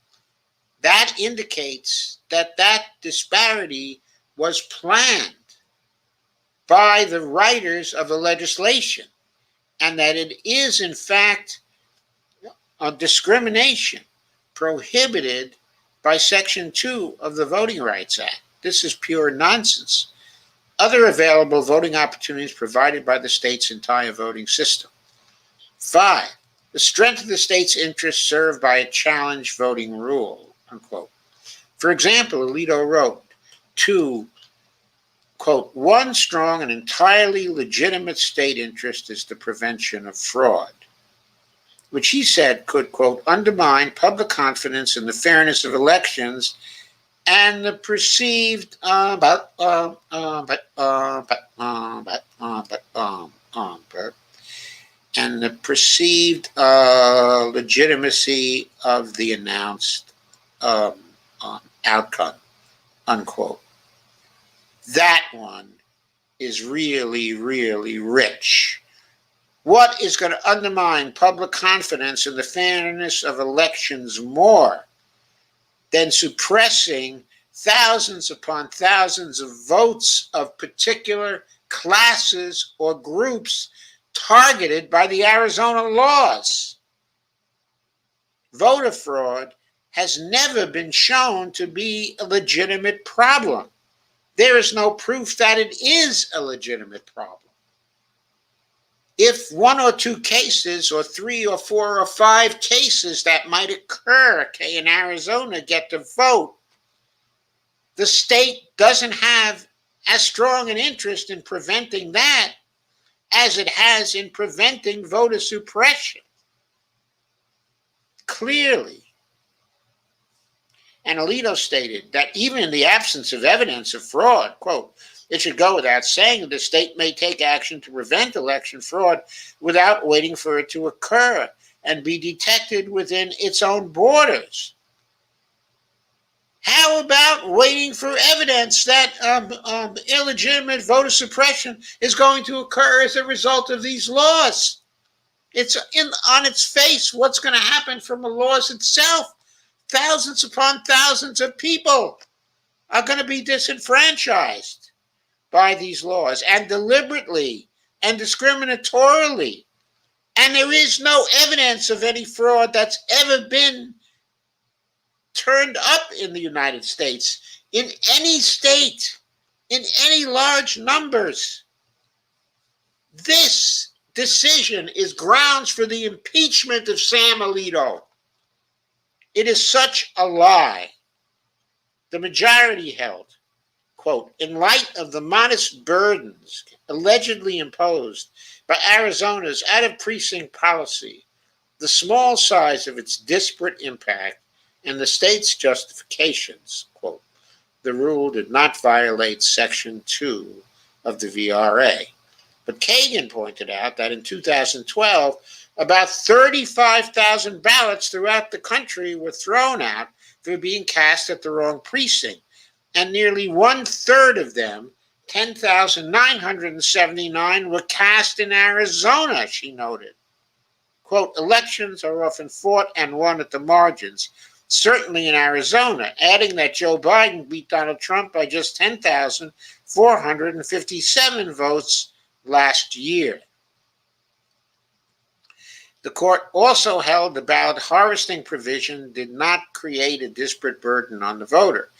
that indicates that that disparity was planned by the writers of the legislation and that it is, in fact, a discrimination prohibited by Section 2 of the Voting Rights Act. This is pure nonsense. Other available voting opportunities provided by the state's entire voting system. 5, the strength of the state's interests served by a challenge voting rule, unquote. For example, Alito wrote, to, quote, one strong and entirely legitimate state interest is the prevention of fraud. which he said could, quote, undermine public confidence in the fairness of elections and the perceived and the perceived legitimacy of the announced outcome, unquote. That one is really, really rich. What is going to undermine public confidence in the fairness of elections more than suppressing thousands upon thousands of votes of particular classes or groups targeted by the Arizona laws? Voter fraud has never been shown to be a legitimate problem. There is no proof that it is a legitimate problem. If one or two cases, or three or four or five cases that might occur in Arizona get to vote, the state doesn't have as strong an interest in preventing that as it has in preventing voter suppression. Clearly. And Alito stated that even in the absence of evidence of fraud, quote, it should go without saying that the state may take action to prevent election fraud without waiting for it to occur and be detected within its own borders. How about waiting for evidence that illegitimate voter suppression is going to occur as a result of these laws? It's on its face what's going to happen from the laws itself. Thousands upon thousands of people are going to be disenfranchised by these laws, and deliberately and discriminatorily. And there is no evidence of any fraud that's ever been turned up in the United States, in any state, in any large numbers. This decision is grounds for the impeachment of Sam Alito. It is such a lie. The majority held, quote, in light of the modest burdens allegedly imposed by Arizona's out-of-precinct policy, the small size of its disparate impact, and the state's justifications, quote, the rule did not violate Section 2 of the VRA. But Kagan pointed out that in 2012, about 35,000 ballots throughout the country were thrown out for being cast at the wrong precinct, and nearly 1/3 of them, 10,979, were cast in Arizona, she noted. Quote, elections are often fought and won at the margins, certainly in Arizona, adding that Joe Biden beat Donald Trump by just 10,457 votes last year. The court also held the ballot harvesting provision did not create a disparate burden on the voter.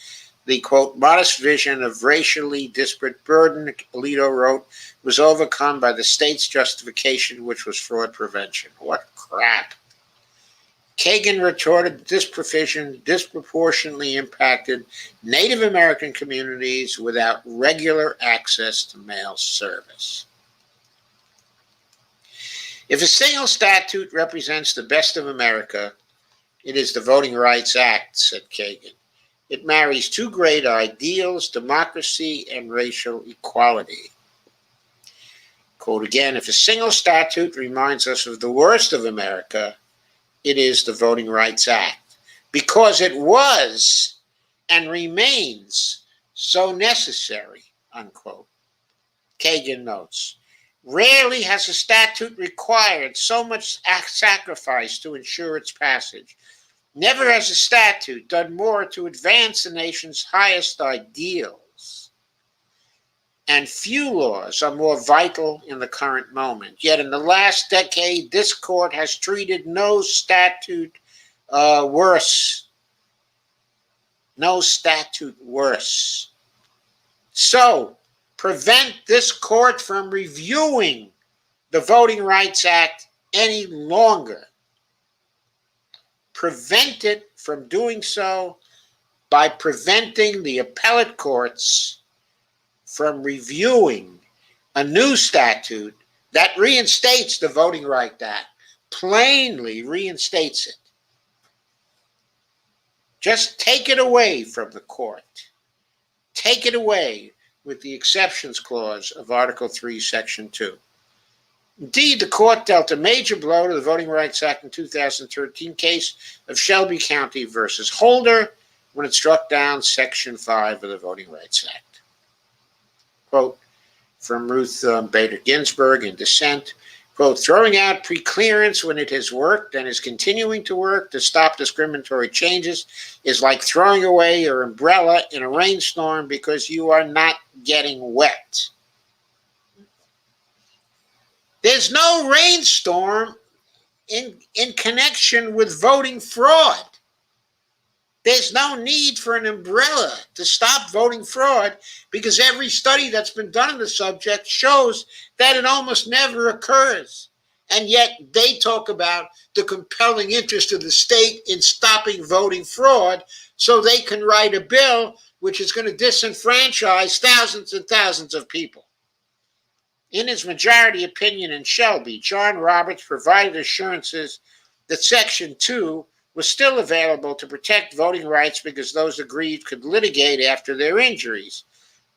The, quote, modest vision of racially disparate burden, Alito wrote, was overcome by the state's justification, which was fraud prevention. What crap. Kagan retorted this provision disproportionately impacted Native American communities without regular access to mail service. If a single statute represents the best of America, it is the Voting Rights Act, said Kagan. It marries two great ideals, democracy and racial equality. Quote again, if a single statute reminds us of the worst of America, it is the Voting Rights Act, because it was and remains so necessary, unquote. Kagan notes, rarely has a statute required so much sacrifice to ensure its passage. Never has a statute done more to advance the nation's highest ideals. And few laws are more vital in the current moment. Yet in the last decade, this court has treated no statute worse. No statute worse. So, prevent this court from reviewing the Voting Rights Act any longer. Prevent it from doing so by preventing the appellate courts from reviewing a new statute that reinstates the Voting Rights Act, plainly reinstates it. Just take it away from the court. Take it away with the exceptions clause of Article 3, Section 2. Indeed, the court dealt a major blow to the Voting Rights Act in 2013 case of Shelby County versus Holder when it struck down Section 5 of the Voting Rights Act. Quote from Ruth Bader Ginsburg in dissent, quote, throwing out preclearance when it has worked and is continuing to work to stop discriminatory changes is like throwing away your umbrella in a rainstorm because you are not getting wet. There's no rainstorm in connection with voting fraud. There's no need for an umbrella to stop voting fraud because every study that's been done on the subject shows that it almost never occurs. And yet they talk about the compelling interest of the state in stopping voting fraud so they can write a bill which is going to disenfranchise thousands and thousands of people. In his majority opinion in Shelby, John Roberts provided assurances that Section 2 was still available to protect voting rights because those aggrieved could litigate after their injuries.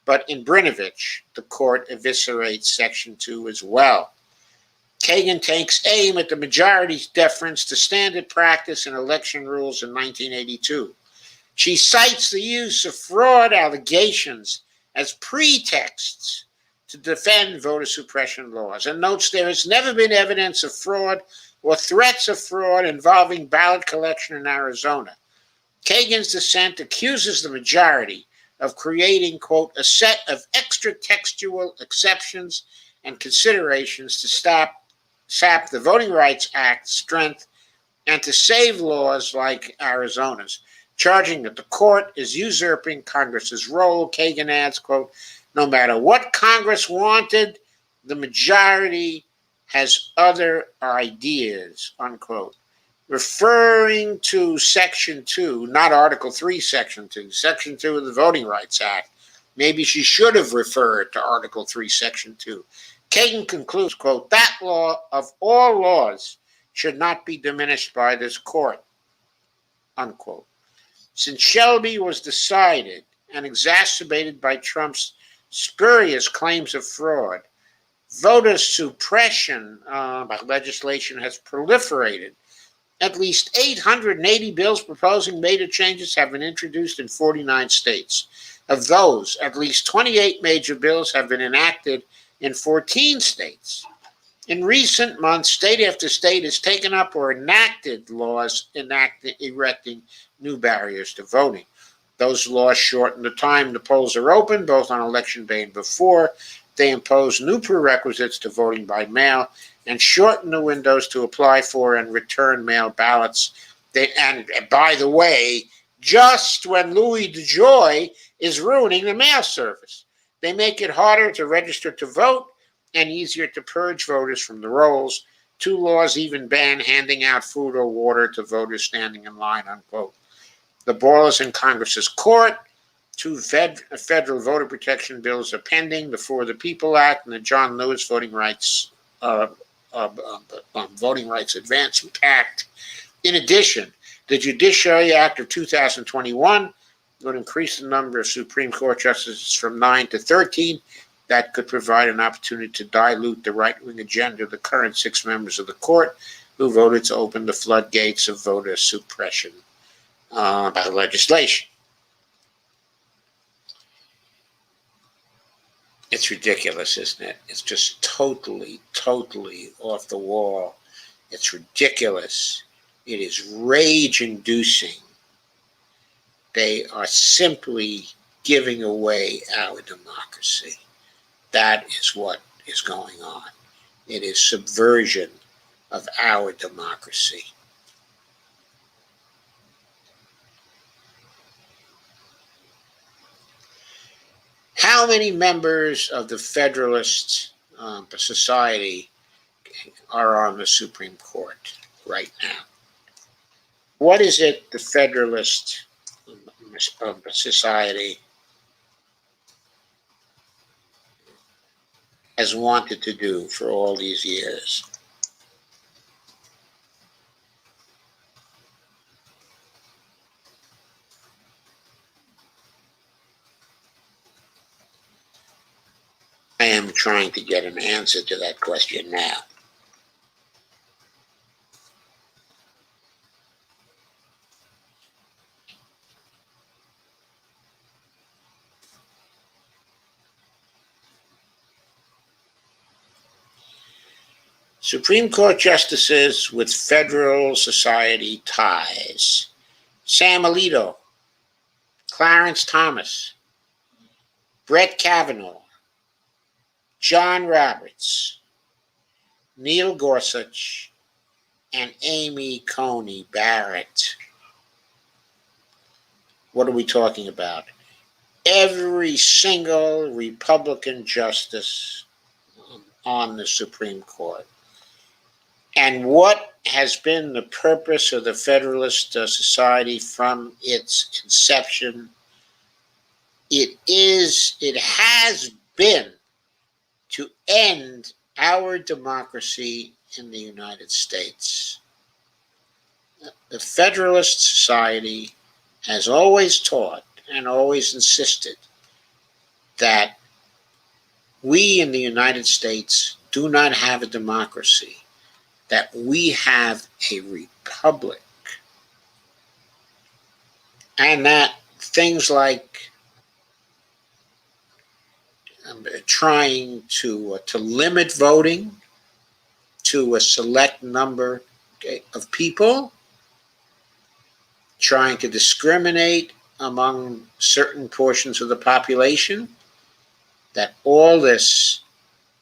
But in Brnovich, the court eviscerates Section 2 as well. Kagan takes aim at the majority's deference to standard practice in election rules in 1982. She cites the use of fraud allegations as pretexts to defend voter suppression laws and notes there has never been evidence of fraud or threats of fraud involving ballot collection in Arizona. Kagan's dissent accuses the majority of creating, quote, a set of extra-textual exceptions and considerations to sap the Voting Rights Act's strength and to save laws like Arizona's, charging that the court is usurping Congress's role. Kagan adds, quote, no matter what Congress wanted, the majority has other ideas, unquote. Referring to Section 2, not Article 3, Section 2, Section 2 of the Voting Rights Act. Maybe she should have referred to Article 3, Section 2. Kagan concludes, quote, that law of all laws should not be diminished by this court, unquote. Since Shelby was decided and exacerbated by Trump's spurious claims of fraud, voter suppression by legislation has proliferated. At least 880 bills proposing major changes have been introduced in 49 states. Of those, at least 28 major bills have been enacted in 14 states. In recent months, state after state has taken up or enacted laws erecting new barriers to voting. Those laws shorten the time the polls are open, both on election day and before. They impose new prerequisites to voting by mail and shorten the windows to apply for and return mail ballots. And by the way, just when Louis DeJoy is ruining the mail service. They make it harder to register to vote and easier to purge voters from the rolls. Two laws even ban handing out food or water to voters standing in line, unquote. The ball is in Congress's court. Two federal voter protection bills are pending, the For the People Act and the John Lewis Voting Rights Advancement Act. In addition, the Judiciary Act of 2021 would increase the number of Supreme Court justices from 9 to 13. That could provide an opportunity to dilute the right-wing agenda of the current 6 members of the court who voted to open the floodgates of voter suppression by legislation. It's ridiculous, isn't it? It's just totally off the wall. It's ridiculous. It is rage-inducing. They are simply giving away our democracy. That is what is going on. It is subversion of our democracy. How many members of the Federalist Society are on the Supreme Court right now? What is it the Federalist Society has wanted to do for all these years? trying to get an answer to that question now. Supreme Court justices with Federal Society ties: Sam Alito, Clarence Thomas, Brett Kavanaugh, John Roberts, Neil Gorsuch, and Amy Coney Barrett. What are we talking about? Every single Republican justice on the Supreme Court. And what has been the purpose of the Federalist Society from its inception? It has been to end our democracy in the United States. The Federalist Society has always taught and always insisted that we in the United States do not have a democracy, that we have a republic, and that things like trying to limit voting to a select number of people, trying to discriminate among certain portions of the population, that all this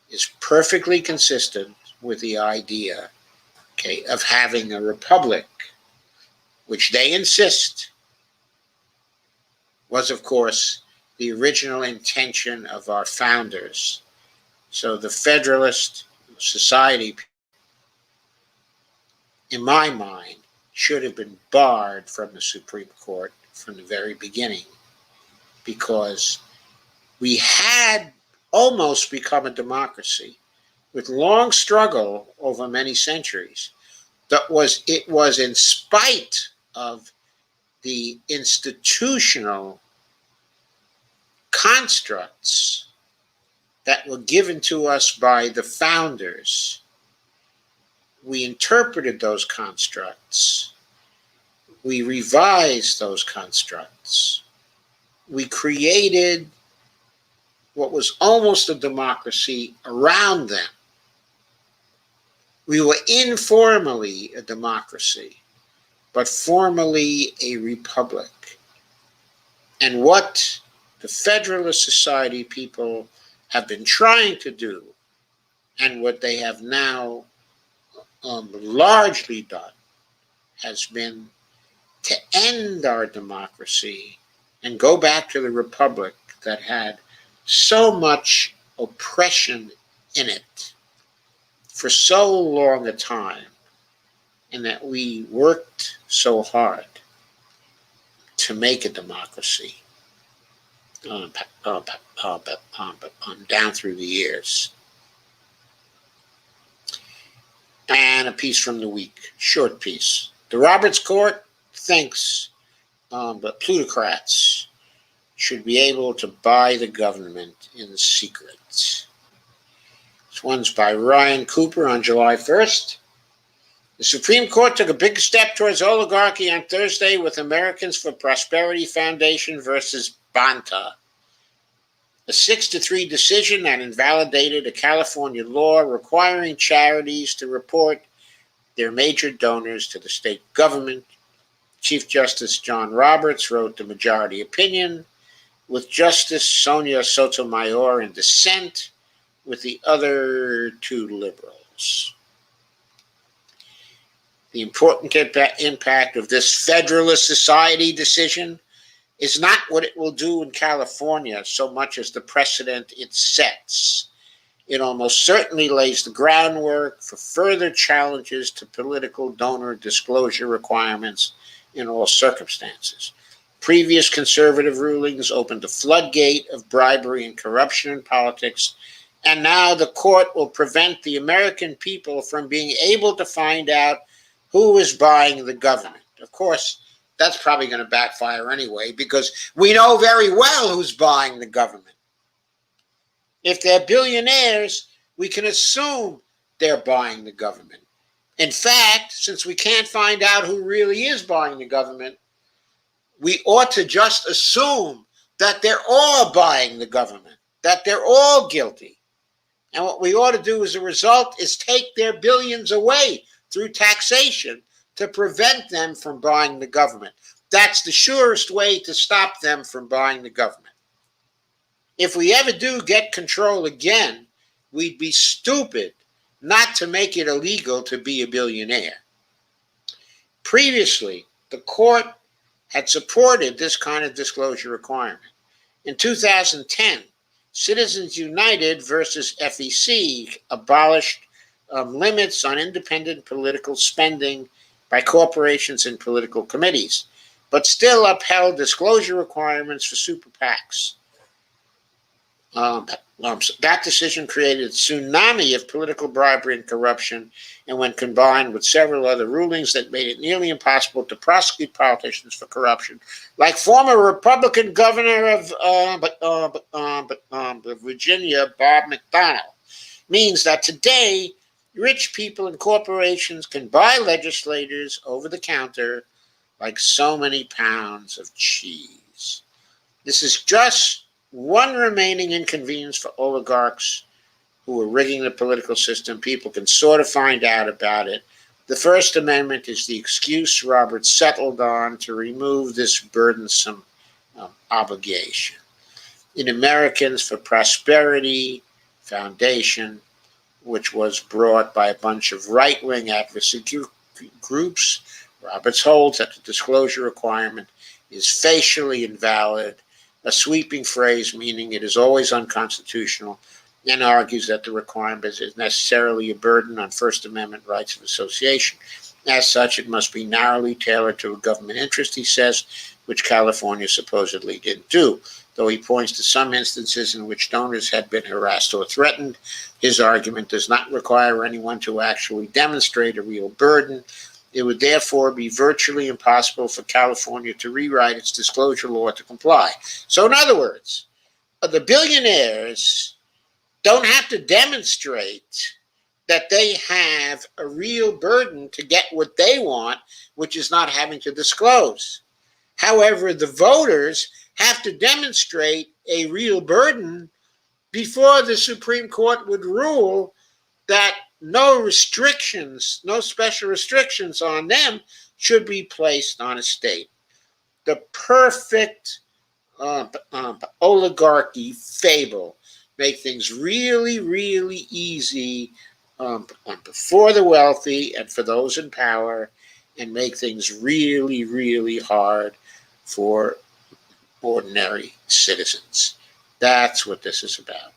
is perfectly consistent with the idea, of having a republic, which they insist was, of course, the original intention of our founders. So the Federalist Society, in my mind, should have been barred from the Supreme Court from the very beginning, because we had almost become a democracy with long struggle over many centuries. It was in spite of the institutional constructs that were given to us by the founders. We interpreted those constructs. We revised those constructs. We created what was almost a democracy around them. We were informally a democracy, but formally a republic. And what the Federalist Society people have been trying to do, and what they have now largely done, has been to end our democracy and go back to the republic that had so much oppression in it for so long a time, and that we worked so hard to make a democracy down through the years. And a piece from the week, short piece. The Roberts Court thinks that plutocrats should be able to buy the government in secret. This one's by Ryan Cooper on July 1st. The Supreme Court took a big step towards oligarchy on Thursday with Americans for Prosperity Foundation versus Banta, a 6-3 decision that invalidated a California law requiring charities to report their major donors to the state government. Chief Justice John Roberts wrote the majority opinion, with Justice Sonia Sotomayor in dissent, with the other two liberals. The important impact of this Federalist Society decision is not what it will do in California so much as the precedent it sets. It almost certainly lays the groundwork for further challenges to political donor disclosure requirements in all circumstances. Previous conservative rulings opened a floodgate of bribery and corruption in politics, and now the court will prevent the American people from being able to find out who is buying the government. Of course, that's probably going to backfire anyway, because we know very well who's buying the government. If they're billionaires, we can assume they're buying the government. In fact, since we can't find out who really is buying the government, we ought to just assume that they're all buying the government, that they're all guilty. And what we ought to do as a result is take their billions away through taxation to prevent them from buying the government. That's the surest way to stop them from buying the government. If we ever do get control again, we'd be stupid not to make it illegal to be a billionaire. Previously, the court had supported this kind of disclosure requirement. In 2010, Citizens United versus FEC abolished limits on independent political spending by corporations and political committees, but still upheld disclosure requirements for super PACs. That decision created a tsunami of political bribery and corruption, and when combined with several other rulings that made it nearly impossible to prosecute politicians for corruption, like former Republican governor of Virginia, Bob McDonnell, means that today rich people and corporations can buy legislators over the counter like so many pounds of cheese. This is just one remaining inconvenience for oligarchs who are rigging the political system. People can sort of find out about it. The First Amendment is the excuse Roberts settled on to remove this burdensome obligation. In Americans for Prosperity Foundation, which was brought by a bunch of right-wing advocacy groups, Roberts holds that the disclosure requirement is facially invalid, a sweeping phrase meaning it is always unconstitutional, and argues that the requirement is necessarily a burden on First Amendment rights of association. As such, it must be narrowly tailored to a government interest, he says, which California supposedly didn't do. Though he points to some instances in which donors had been harassed or threatened, his argument does not require anyone to actually demonstrate a real burden. It would therefore be virtually impossible for California to rewrite its disclosure law to comply. So in other words, the billionaires don't have to demonstrate that they have a real burden to get what they want, which is not having to disclose. However, the voters have to demonstrate a real burden before the Supreme Court would rule that no restrictions, no special restrictions on them should be placed on a state. The perfect oligarchy fable. Make things really, really easy for the wealthy and for those in power, and make things really, really hard for ordinary citizens. That's what this is about.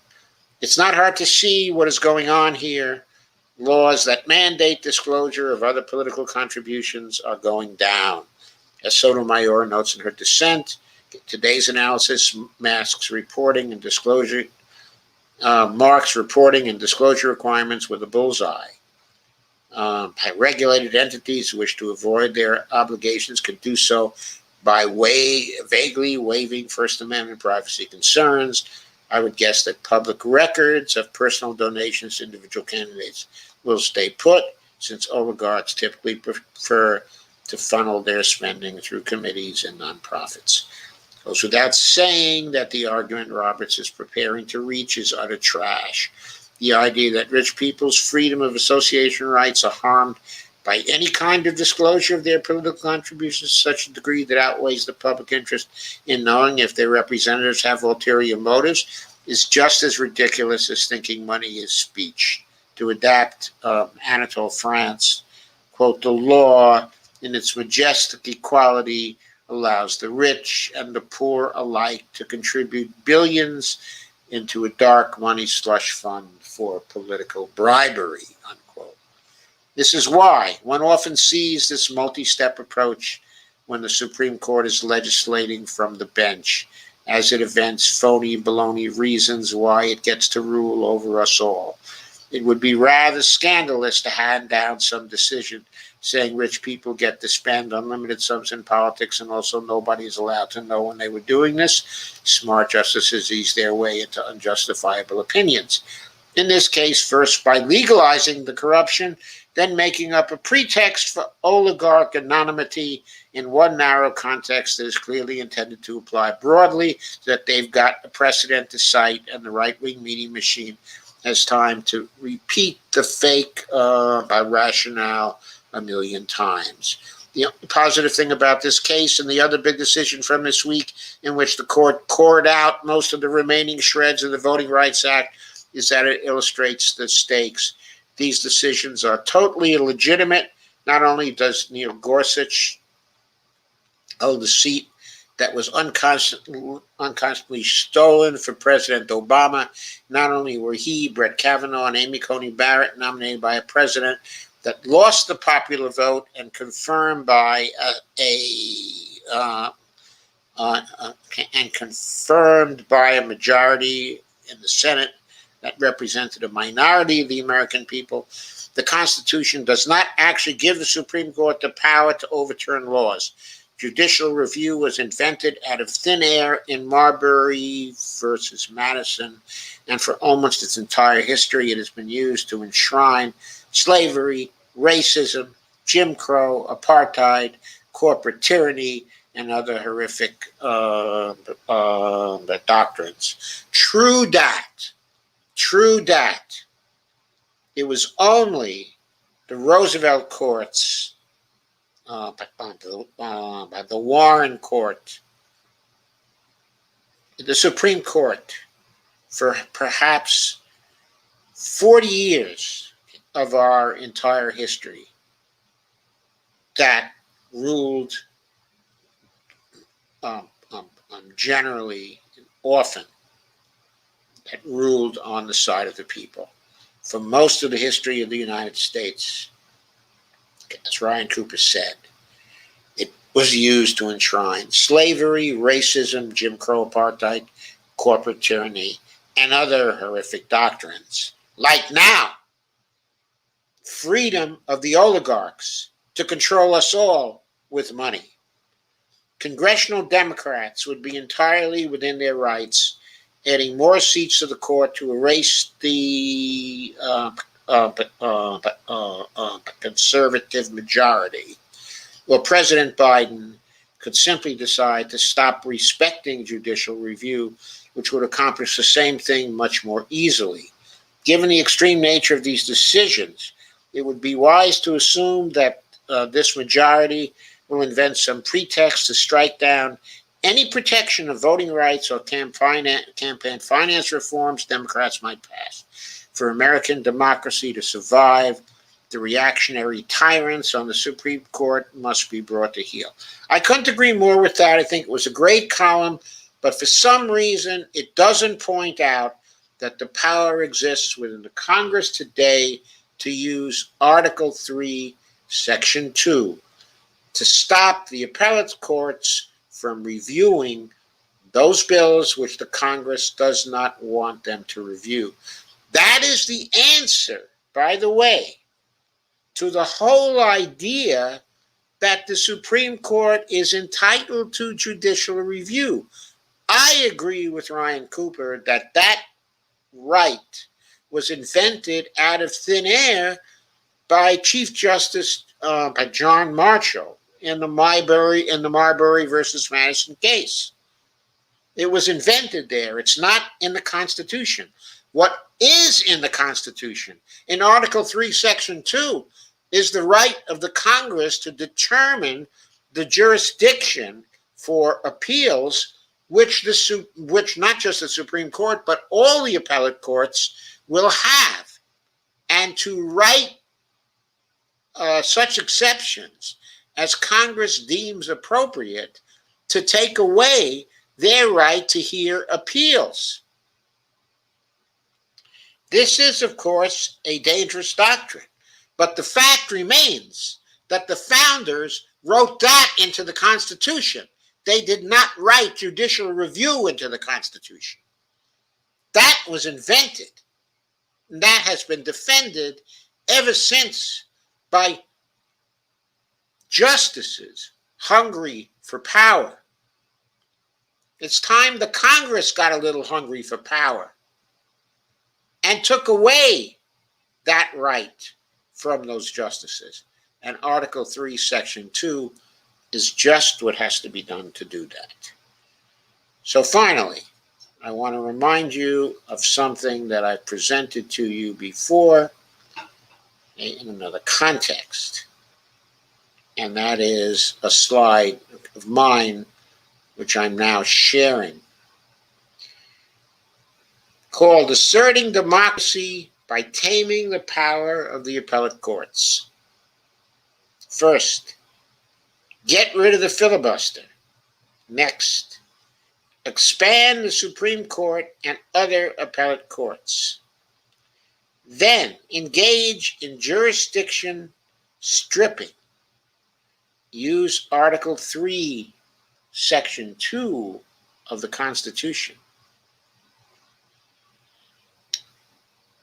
It's not hard to see what is going on here. Laws that mandate disclosure of other political contributions are going down. As Sotomayor notes in her dissent, today's analysis marks reporting and disclosure requirements with a bullseye. Regulated entities who wish to avoid their obligations can do so by vaguely waiving First Amendment privacy concerns. I would guess that public records of personal donations to individual candidates will stay put, since oligarchs typically prefer to funnel their spending through committees and nonprofits. It goes without saying that the argument Roberts is preparing to reach is utter trash. The idea that rich people's freedom of association rights are harmed by any kind of disclosure of their political contributions to such a degree that outweighs the public interest in knowing if their representatives have ulterior motives is just as ridiculous as thinking money is speech. To adapt Anatole France, quote, the law in its majestic equality allows the rich and the poor alike to contribute billions into a dark money slush fund for political bribery, unquote. This is why one often sees this multi-step approach when the Supreme Court is legislating from the bench, as it invents phony baloney reasons why it gets to rule over us all. It would be rather scandalous to hand down some decision saying rich people get to spend unlimited sums in politics and also nobody is allowed to know when they were doing this. Smart justices ease their way into unjustifiable opinions. In this case, first by legalizing the corruption, then making up a pretext for oligarch anonymity in one narrow context that is clearly intended to apply broadly, so that they've got a precedent to cite and the right-wing media machine has time to repeat the fake by rationale a million times. The positive thing about this case and the other big decision from this week, in which the court cored out most of the remaining shreds of the Voting Rights Act, is that it illustrates the stakes. These decisions are totally illegitimate. Not only does Neil Gorsuch hold the seat that was unconscionably stolen for President Obama, not only were he, Brett Kavanaugh, and Amy Coney Barrett nominated by a president that lost the popular vote and confirmed by a majority in the Senate that represented a minority of the American people. The Constitution does not actually give the Supreme Court the power to overturn laws. Judicial review was invented out of thin air in Marbury versus Madison, and for almost its entire history, it has been used to enshrine slavery, racism, Jim Crow, apartheid, corporate tyranny, and other horrific doctrines. True that. It was only the Roosevelt courts, by the Warren Court, the Supreme Court, for perhaps 40 years of our entire history, that ruled generally, often, that ruled on the side of the people. For most of the history of the United States, as Ryan Cooper said, it was used to enshrine slavery, racism, Jim Crow, apartheid, corporate tyranny, and other horrific doctrines. Like now, freedom of the oligarchs to control us all with money. Congressional Democrats would be entirely within their rights, adding more seats to the court to erase the conservative majority. Well, President Biden could simply decide to stop respecting judicial review, which would accomplish the same thing much more easily. Given the extreme nature of these decisions, it would be wise to assume that this majority will invent some pretext to strike down any protection of voting rights or campaign finance reforms Democrats might pass. For American democracy to survive, the reactionary tyrants on the Supreme Court must be brought to heel. I couldn't agree more with that. I think it was a great column, but for some reason, it doesn't point out that the power exists within the Congress today to use Article 3, Section 2, to stop the appellate courts from reviewing those bills which the Congress does not want them to review. That is the answer, by the way, to the whole idea that the Supreme Court is entitled to judicial review. I agree with Ryan Cooper that that right was invented out of thin air by Chief Justice by John Marshall in the Marbury versus Madison case. It was invented there. It's not in the Constitution. What is in the Constitution, in Article 3, Section 2, is the right of the Congress to determine the jurisdiction for appeals, which not just the Supreme Court, but all the appellate courts will have, and to write such exceptions as Congress deems appropriate to take away their right to hear appeals. This is, of course, a dangerous doctrine, but the fact remains that the founders wrote that into the Constitution. They did not write judicial review into the Constitution. That was invented And that has been defended ever since by justices hungry for power. It's time the Congress got a little hungry for power and took away that right from those justices. And Article 3, Section 2 is just what has to be done to do that. So finally, I want to remind you of something that I presented to you before in another context. And that is a slide of mine, which I'm now sharing, called Asserting Democracy by Taming the Power of the Appellate Courts. First, get rid of the filibuster. Next, expand the Supreme Court and other appellate courts. Then, engage in jurisdiction stripping. Use Article 3, Section 2 of the Constitution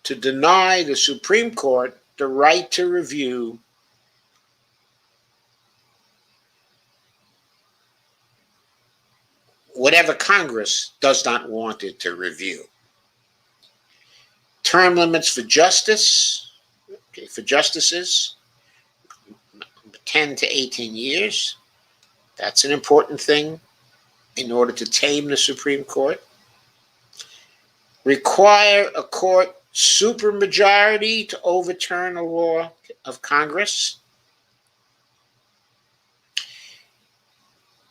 to deny the Supreme Court the right to review whatever Congress does not want it to review. Term limits for justices, 10 to 18 years. That's an important thing in order to tame the Supreme Court. Require a court supermajority to overturn a law of Congress.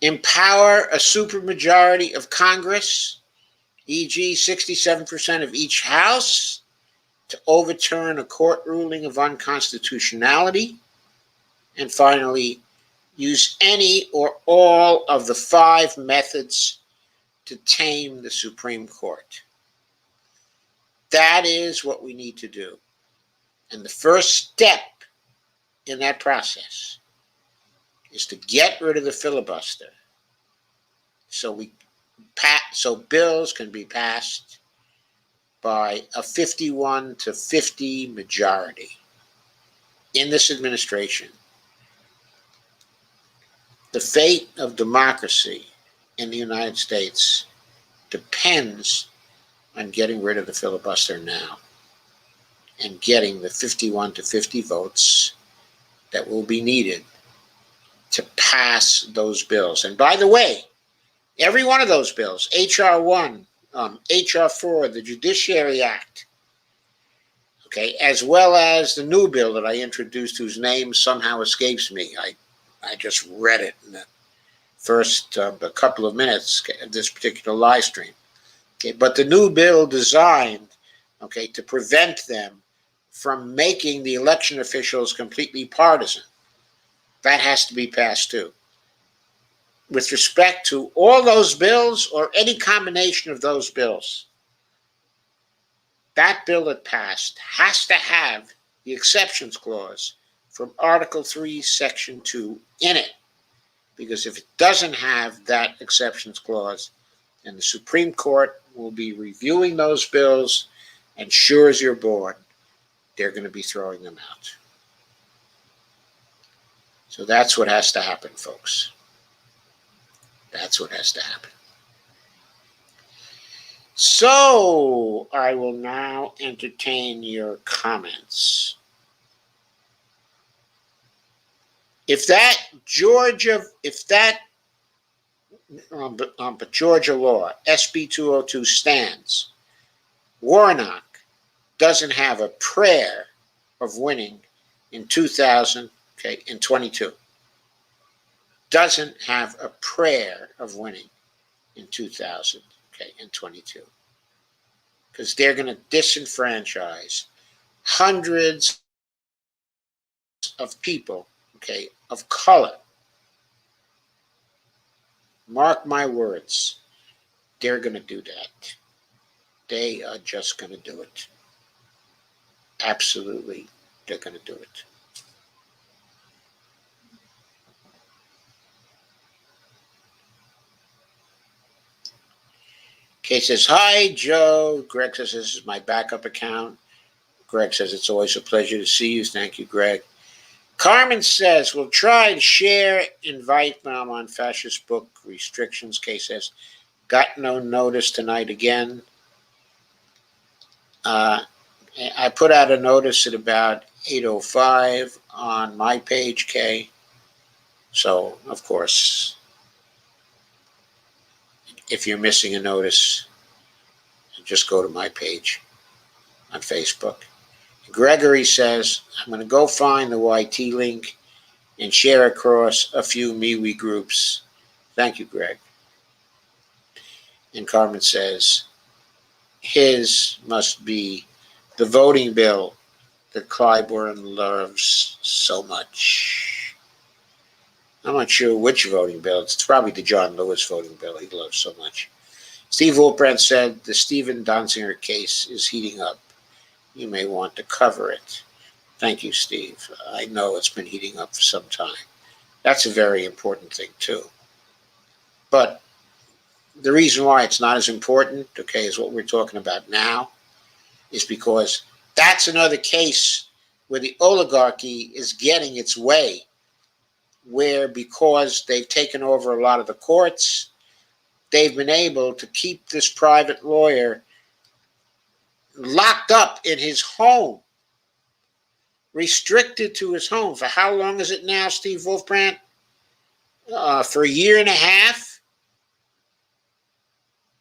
Empower a supermajority of Congress, e.g. 67% of each house, to overturn a court ruling of unconstitutionality. And finally, use any or all of the 5 methods to tame the Supreme Court. That is what we need to do. And the first step in that process is to get rid of the filibuster so bills can be passed by a 51 to 50 majority in this administration. The fate of democracy in the United States depends on getting rid of the filibuster now and getting the 51 to 50 votes that will be needed to pass those bills. And by the way, every one of those bills, H.R. 1, H.R. 4, the Judiciary Act, okay, as well as the new bill that I introduced whose name somehow escapes me. I just read it in the first a couple of minutes of this particular live stream. Okay, but the new bill designed, okay, to prevent them from making the election officials completely partisan. That has to be passed too. With respect to all those bills or any combination of those bills, that bill that passed has to have the exceptions clause from Article 3, Section 2 in it. Because if it doesn't have that exceptions clause, then the Supreme Court will be reviewing those bills, and sure as you're born, they're going to be throwing them out. So that's what has to happen, folks. That's what has to happen. So I will now entertain your comments. If that Georgia law, SB 202, stands, Warnock doesn't have a prayer of winning in 2022. Doesn't have a prayer of winning in 2022. Because they're going to disenfranchise hundreds of people, okay, of color. Mark my words, they're going to do that. They are just going to do it. Absolutely, they're going to do it. Kay says, hi, Joe. Greg says, this is my backup account. Greg says, it's always a pleasure to see you. Thank you, Greg. Carmen says, we'll try to share, invite Mom on fascist book restrictions. Kay says, got no notice tonight again. I put out a notice at about 8:05 on my page, Kay. So, of course, if you're missing a notice, just go to my page on Facebook. Gregory says, I'm going to go find the YT link and share across a few MeWe groups. Thank you, Greg. And Carmen says, his must be the voting bill that Clyburn loves so much. I'm not sure which voting bill. It's probably the John Lewis voting bill he loves so much. Steve Wolprandt said the Stephen Donziger case is heating up. You may want to cover it. Thank you, Steve. I know it's been heating up for some time. That's a very important thing, too. But the reason why it's not as important, okay, as what we're talking about now, is because that's another case where the oligarchy is getting its way, where because they've taken over a lot of the courts, they've been able to keep this private lawyer locked up in his home, restricted to his home. For how long is it now, Steve Wolfbrandt? For a year and a half?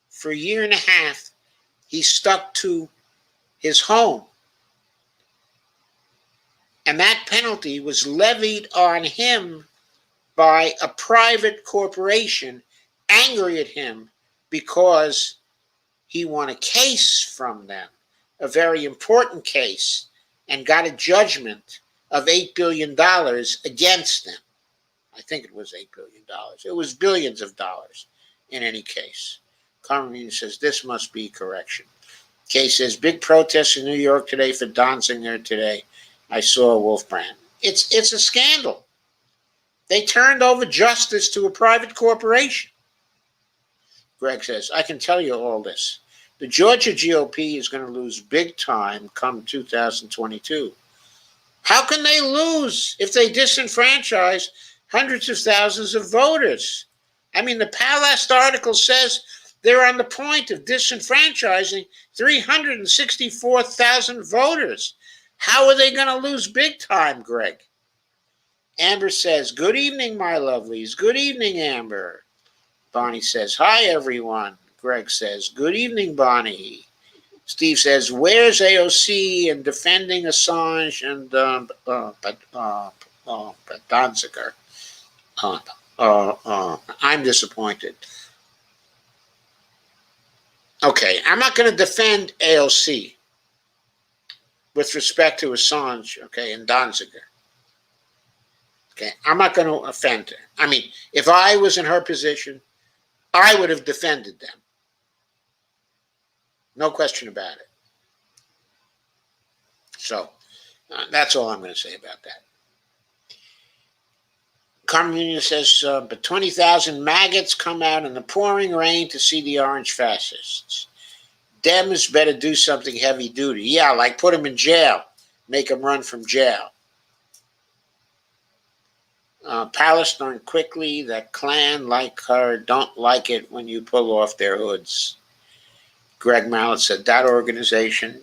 For a year and a half, he's stuck to his home. And that penalty was levied on him by a private corporation angry at him because he won a case from them, a very important case, and got a judgment of $8 billion against them. I think it was $8 billion. It was billions of dollars in any case. Carmen says, this must be correction. Kay says, big protests in New York today for Donziger today. I saw Wolfbrand. It's a scandal. They turned over justice to a private corporation. Greg says, I can tell you all this. The Georgia GOP is going to lose big time come 2022. How can they lose if they disenfranchise hundreds of thousands of voters? I mean, the Palast article says they're on the point of disenfranchising 364,000 voters. How are they going to lose big time, Greg? Amber says, good evening, my lovelies. Good evening, Amber. Bonnie says, hi, everyone. Greg says, good evening, Bonnie. Steve says, where's AOC in defending Assange and Donziger? I'm disappointed. Okay, I'm not going to defend AOC with respect to Assange, okay, and Donziger. Okay, I'm not going to offend her. I mean, if I was in her position, I would have defended them. No question about it. So, that's all I'm going to say about that. Carmen Union says, but 20,000 maggots come out in the pouring rain to see the orange fascists. Dems better do something heavy duty. Yeah, like put them in jail. Make them run from jail. Palestine quickly, that clan like her don't like it when you pull off their hoods. Greg Mallet said that organization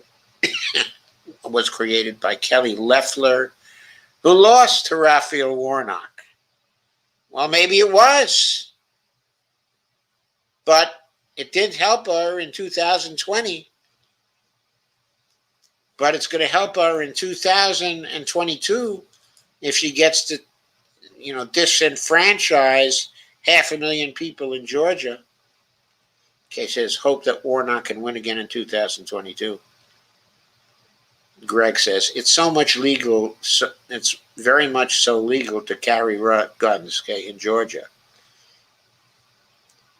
was created by Kelly Loeffler, who lost to Raphael Warnock. Well, maybe it was. But it did help her in 2020. But it's going to help her in 2022 if she gets to, disenfranchise 500,000 people in Georgia. Okay, says, hope that Warnock can win again in 2022. Greg says, it's so much legal, it's very much so legal to carry guns, okay, in Georgia.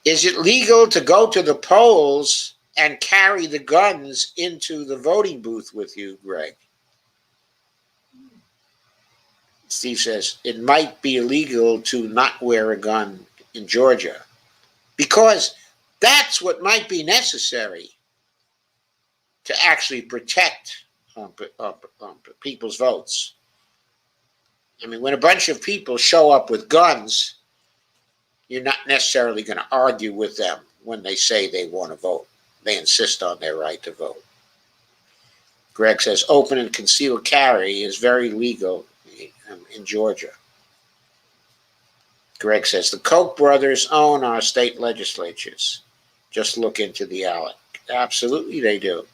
Is it legal to go to the polls and carry the guns into the voting booth with you, Greg? Steve says, it might be illegal to not wear a gun in Georgia because that's what might be necessary to actually protect people's votes. I mean, when a bunch of people show up with guns, you're not necessarily going to argue with them when they say they want to vote. They insist on their right to vote. Greg says open and concealed carry is very legal in Georgia. Greg says the Koch brothers own our state legislatures. Just look into the ALEC. Absolutely they do.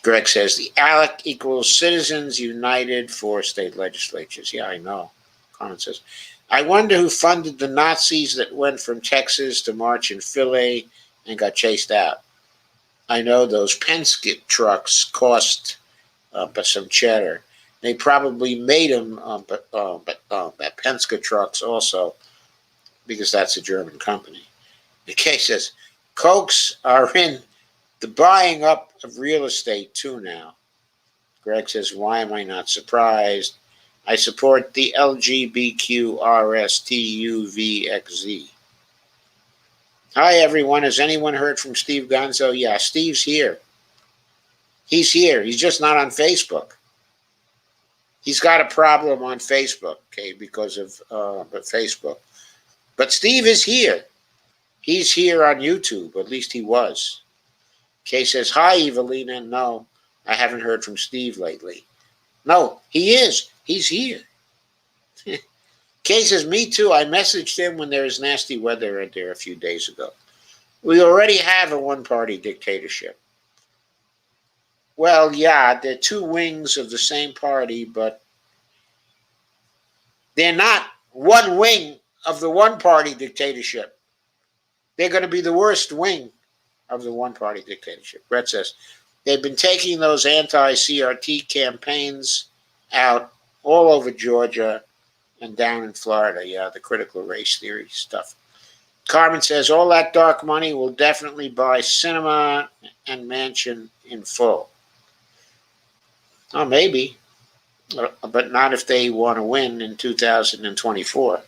Greg says the ALEC equals Citizens United for state legislatures. Yeah, I know. Carmen says, I wonder who funded the Nazis that went from Texas to march in Philly and got chased out. I know those Penske trucks cost some cheddar. They probably made them, Penske trucks also, because that's a German company. The case says, Kochs are in the buying up of real estate too now. Greg says, why am I not surprised? I support the LGBTQRSTUVXZ. Hi, everyone. Has anyone heard from Steve Gonzo? Yeah, Steve's here. He's here. He's just not on Facebook. He's got a problem on Facebook, okay, because of Facebook. But Steve is here. He's here on YouTube. At least he was. Kay says, hi, Evelina. No, I haven't heard from Steve lately. No, he is. He's here. Kay says, me too. I messaged him when there was nasty weather out there a few days ago. We already have a one-party dictatorship. Well, yeah, they're two wings of the same party, but they're not one wing of the one-party dictatorship. They're going to be the worst wing of the one-party dictatorship. Brett says, they've been taking those anti-CRT campaigns out all over Georgia and down in Florida. Yeah, the critical race theory stuff. Carmen says, all that dark money will definitely buy cinema and mansion in full. Oh, maybe, but not if they want to win in 2024.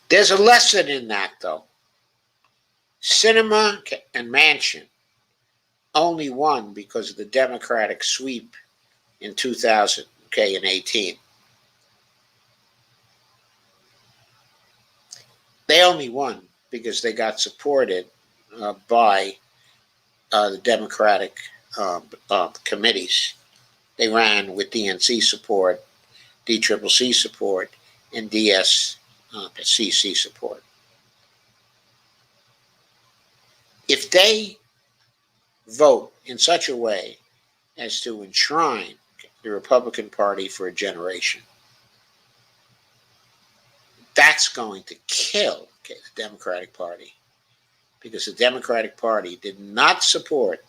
There's a lesson in that, though. Cinema and mansion only won because of the Democratic sweep in 2018. They only won because they got supported by the Democratic committees. They ran with DNC support, DCCC support, and DSCC support. If they vote in such a way as to enshrine the Republican Party for a generation, that's going to kill the Democratic Party, because the Democratic Party did not support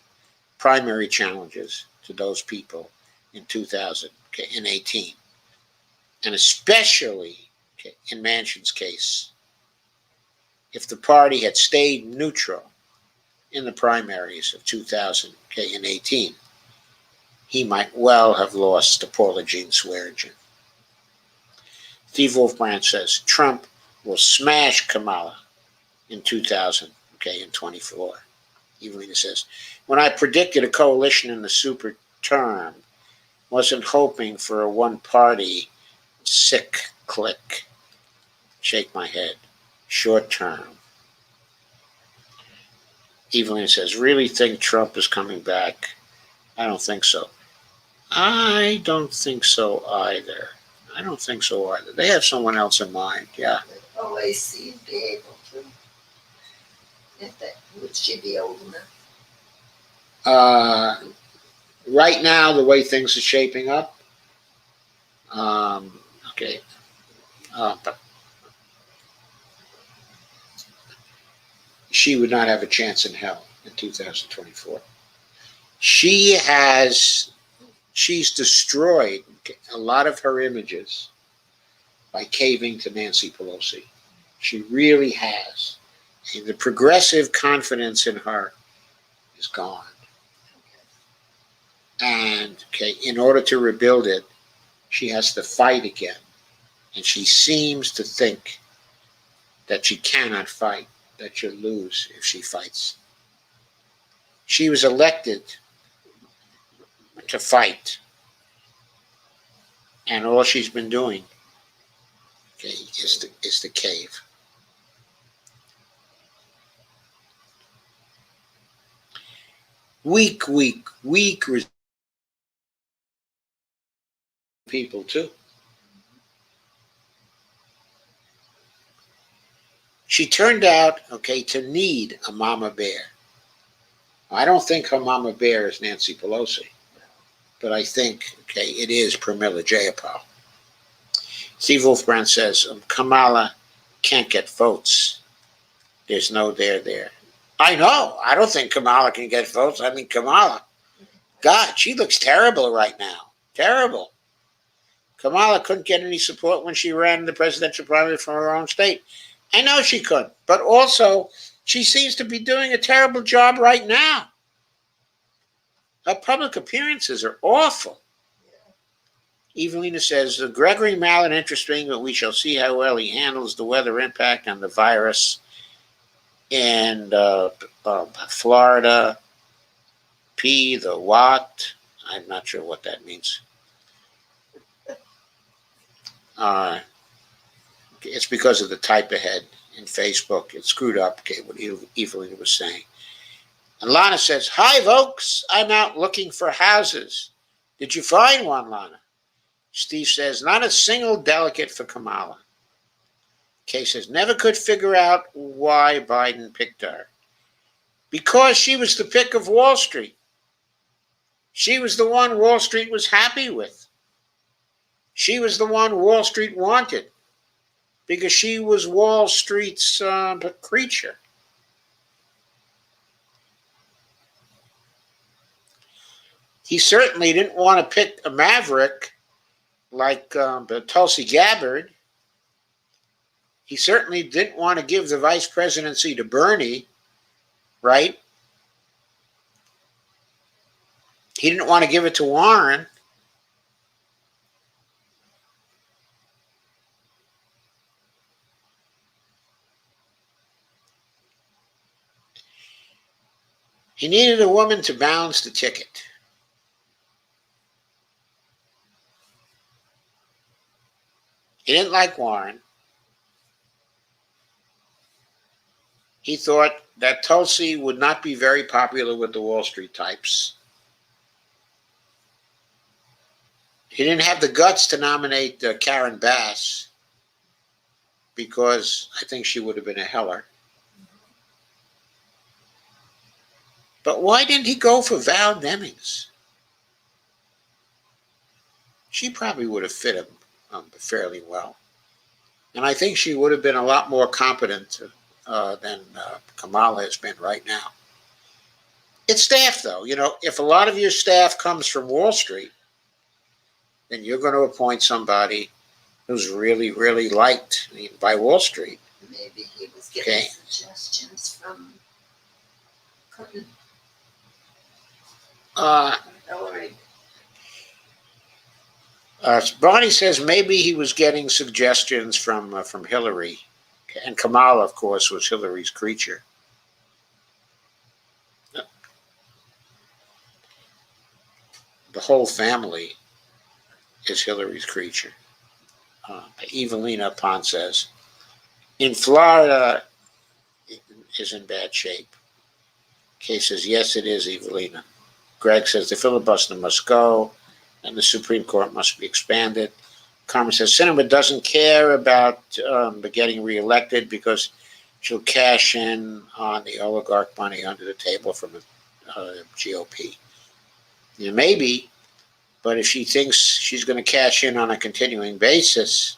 primary challenges to those people in 2018. And especially in Manchin's case, if the party had stayed neutral in the primaries of 2018, he might well have lost to Paula Jean Swearengin. Steve Wolfbrand says Trump will smash Kamala in 2024. Evelina says, when I predicted a coalition in the super term, wasn't hoping for a one-party sick click. Shake my head. Short term. Evelina says, really think Trump is coming back? I don't think so. I don't think so either. They have someone else in mind, yeah. OAC be able to? Would she be old enough? Right now, the way things are shaping up, but she would not have a chance in hell in 2024. She's destroyed a lot of her images by caving to Nancy Pelosi. She really has. And the progressive confidence in her is gone. And in order to rebuild it, she has to fight again. And she seems to think that she cannot fight, that she'll lose if she fights. She was elected to fight. And all she's been doing, okay, is to cave. Weak people too. She turned out, okay, to need a mama bear. I don't think her mama bear is Nancy Pelosi, but I think, okay, it is Pramila Jayapal. Steve Wolfbrand says, Kamala can't get votes. There's no there. I know. I don't think Kamala can get votes. I mean, Kamala, God, she looks terrible right now. Terrible. Kamala couldn't get any support when she ran the presidential primary from her own state. I know she couldn't, but also she seems to be doing a terrible job right now. Her public appearances are awful. Evelina says, Gregory Mallett, interesting, but we shall see how well he handles the weather impact on the virus in Florida. P, the what? I'm not sure what that means. It's because of the type ahead in Facebook. It screwed up, okay, what Evelina was saying. And Lana says, hi, folks. I'm out looking for houses. Did you find one, Lana? Steve says, not a single delegate for Kamala. Kay says, never could figure out why Biden picked her. Because she was the pick of Wall Street. She was the one Wall Street was happy with. She was the one Wall Street wanted. Because she was Wall Street's creature. He certainly didn't want to pick a maverick like Tulsi Gabbard. He certainly didn't want to give the vice presidency to Bernie, right? He didn't want to give it to Warren. He needed a woman to balance the ticket. He didn't like Warren. He thought that Tulsi would not be very popular with the Wall Street types. He didn't have the guts to nominate Karen Bass because I think she would have been a heller. But why didn't he go for Val Demings? She probably would have fit him fairly well. And I think she would have been a lot more competent than Kamala has been right now. It's staff, though. You know, if a lot of your staff comes from Wall Street, then you're going to appoint somebody who's really, really liked by Wall Street. Maybe he was getting suggestions from Clinton. Hillary. Bonnie says maybe he was getting suggestions from Hillary. And Kamala, of course, was Hillary's creature. The whole family is Hillary's creature. Evelina Pond says, in Florida is in bad shape. Kay says, yes, it is, Evelina. Greg says the filibuster must go and the Supreme Court must be expanded. Carmen says Sinema doesn't care about getting reelected because she'll cash in on the oligarch money under the table from the GOP. Yeah, maybe, but if she thinks she's going to cash in on a continuing basis,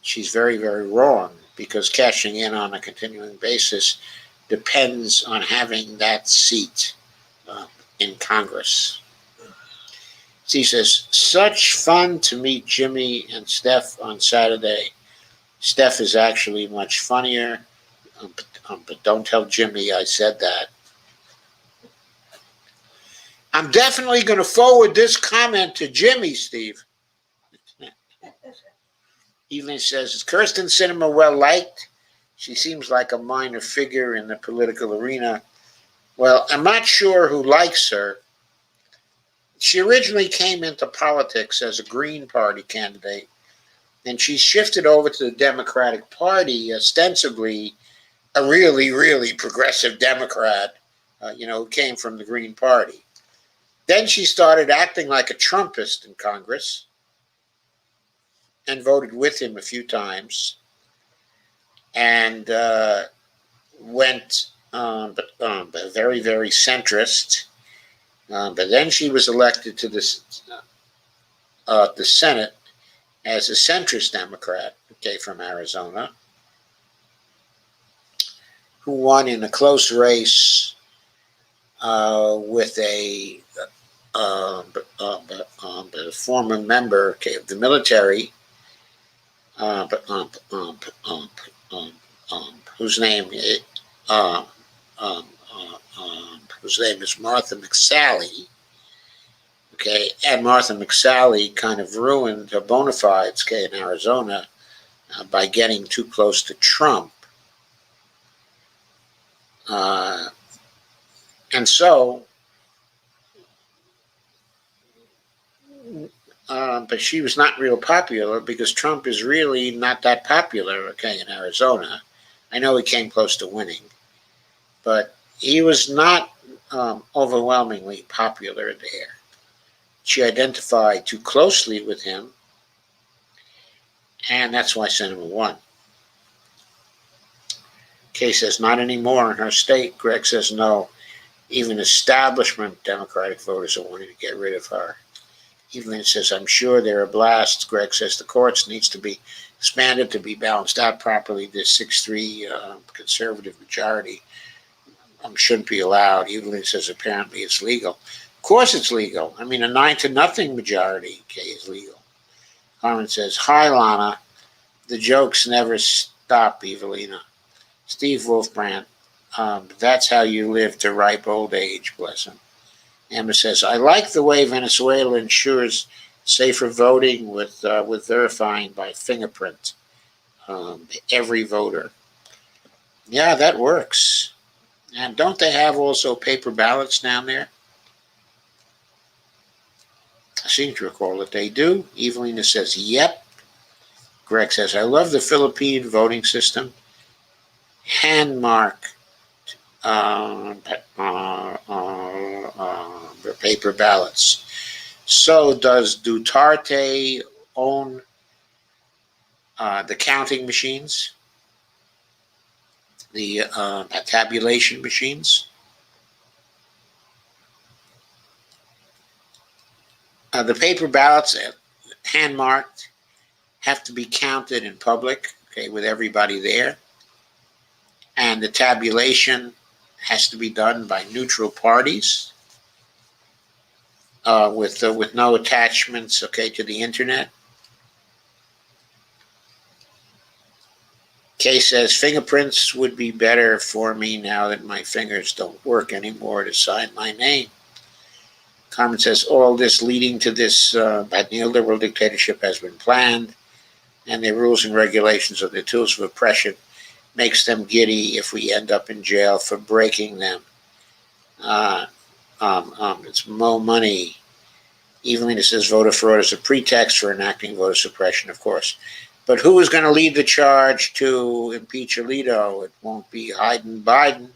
she's very, very wrong, because cashing in on a continuing basis depends on having that seat in Congress. He says, such fun to meet Jimmy and Steph on Saturday. Steph is actually much funnier, but don't tell Jimmy I said that. I'm definitely going to forward this comment to Jimmy, Steve. Evelyn says, is Kirsten Sinema well liked? She seems like a minor figure in the political arena. Well, I'm not sure who likes her. She originally came into politics as a Green Party candidate, and she shifted over to the Democratic Party, ostensibly a really, really progressive Democrat, who came from the Green Party. Then she started acting like a Trumpist in Congress and voted with him a few times, and went very, very centrist. But then she was elected to the Senate as a centrist Democrat, okay, from Arizona, who won in a close race with a former member, okay, of the military, whose name is Martha McSally. Okay, and Martha McSally kind of ruined her bona fides, okay, in Arizona by getting too close to Trump. And so, but she was not real popular because Trump is really not that popular, okay, in Arizona. I know he came close to winning, but he was not overwhelmingly popular there. She identified too closely with him, and that's why Sinema won. Kay says, not anymore in her state. Greg says, no. Even establishment Democratic voters are wanting to get rid of her. Evelyn says, I'm sure there are blasts. Greg says the courts needs to be expanded to be balanced out properly. This 6-3 conservative majority shouldn't be allowed. Evelyn says, apparently it's legal. Of course it's legal. I mean, a 9-0 majority, okay, is legal. Carmen says, hi, Lana. The jokes never stop, Evelina. Steve Wolfbrand, that's how you live to ripe old age, bless him. Emma says, I like the way Venezuela ensures safer voting with verifying by fingerprint every voter. Yeah, that works. And don't they have also paper ballots down there? I seem to recall that they do. Evelina says, yep. Greg says, I love the Philippine voting system. Hand mark paper ballots. So does Duterte own the counting machines, the tabulation machines? The paper ballots, hand marked, have to be counted in public, okay, with everybody there. And the tabulation has to be done by neutral parties with no attachments, okay, to the internet. Kay says, fingerprints would be better for me now that my fingers don't work anymore to sign my name. Carmen says, all this leading to this neoliberal dictatorship has been planned, and the rules and regulations are the tools of oppression. Makes them giddy if we end up in jail for breaking them. It's more money. Evelina says voter fraud is a pretext for enacting voter suppression, of course. But who is going to lead the charge to impeach Alito? It won't be Biden.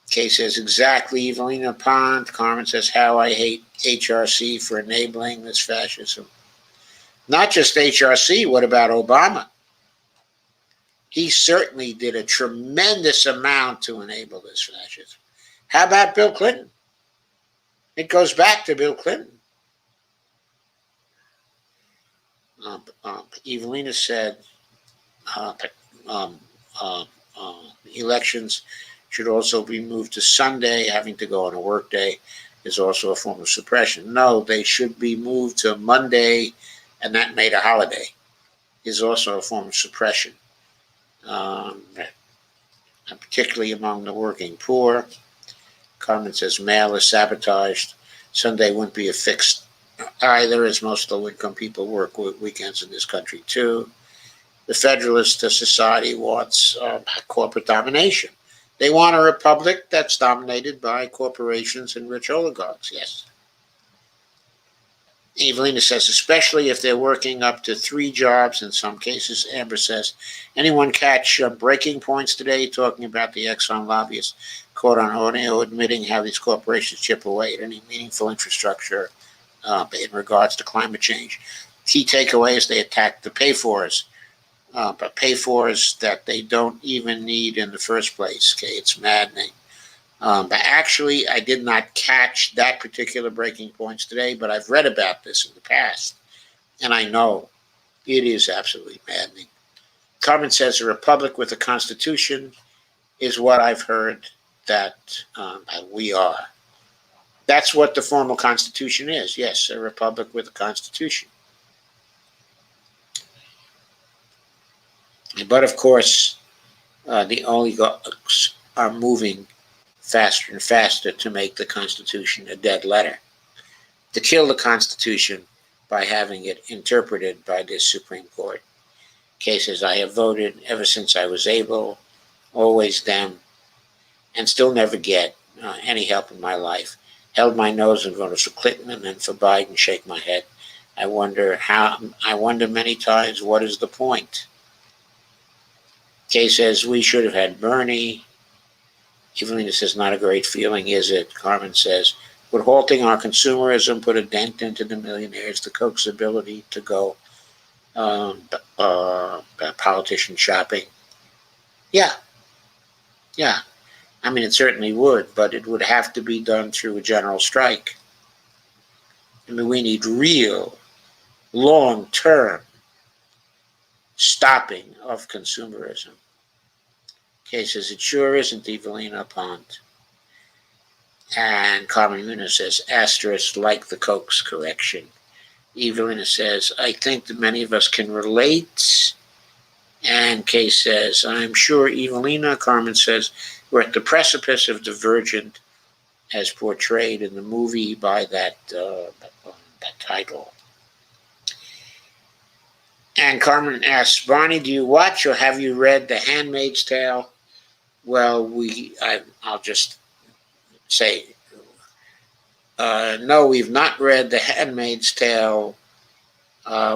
Kay says, exactly, Evelina Pond. Carmen says, how I hate HRC for enabling this fascism. Not just HRC, what about Obama? He certainly did a tremendous amount to enable this fascism. How about Bill Clinton? It goes back to Bill Clinton. Evelina said elections should also be moved to Sunday. Having to go on a work day is also a form of suppression. No, they should be moved to Monday, and that made a holiday is also a form of suppression. Particularly among the working poor. Carmen says mail is sabotaged. Sunday wouldn't be a fixed either, as most low-income people work weekends in this country too. The Federalist Society wants corporate domination. They want a republic that's dominated by corporations and rich oligarchs, yes. Evelina says, especially if they're working up to 3 jobs in some cases. Amber says, anyone catch breaking points today talking about the Exxon lobbyists caught on audio admitting how these corporations chip away at any meaningful infrastructure in regards to climate change? Key takeaway is they attack the pay-fors, but pay-fors that they don't even need in the first place. Okay, it's maddening. But actually, I did not catch that particular breaking points today, but I've read about this in the past, and I know it is absolutely maddening. Carmen says a republic with a constitution is what I've heard that we are. That's what the formal constitution is. Yes, a republic with a constitution. But of course, the oligarchs are moving faster and faster to make the Constitution a dead letter, to kill the Constitution by having it interpreted by this Supreme Court. Cases I have voted ever since I was able, always them, and still never get any help in my life. Held my nose and voted for Clinton and for Biden, shake my head. I wonder many times, what is the point? Kay says, we should have had Bernie. Evelina says, not a great feeling, is it? Carmen says, would halting our consumerism put a dent into the millionaires, the Koch's ability to go politician shopping? Yeah. I mean, it certainly would, but it would have to be done through a general strike. I mean, we need real, long-term stopping of consumerism. Kay says, it sure isn't, Evelina Pont. And Carmen Munoz says, asterisk, like the Koch's correction. Evelina says, I think that many of us can relate. And Kay says, I'm sure Evelina. Carmen says, we're at the precipice of Divergent as portrayed in the movie by that title. And Carmen asks, Bonnie, do you watch or have you read The Handmaid's Tale? Well, I'll just say, no, we've not read The Handmaid's Tale.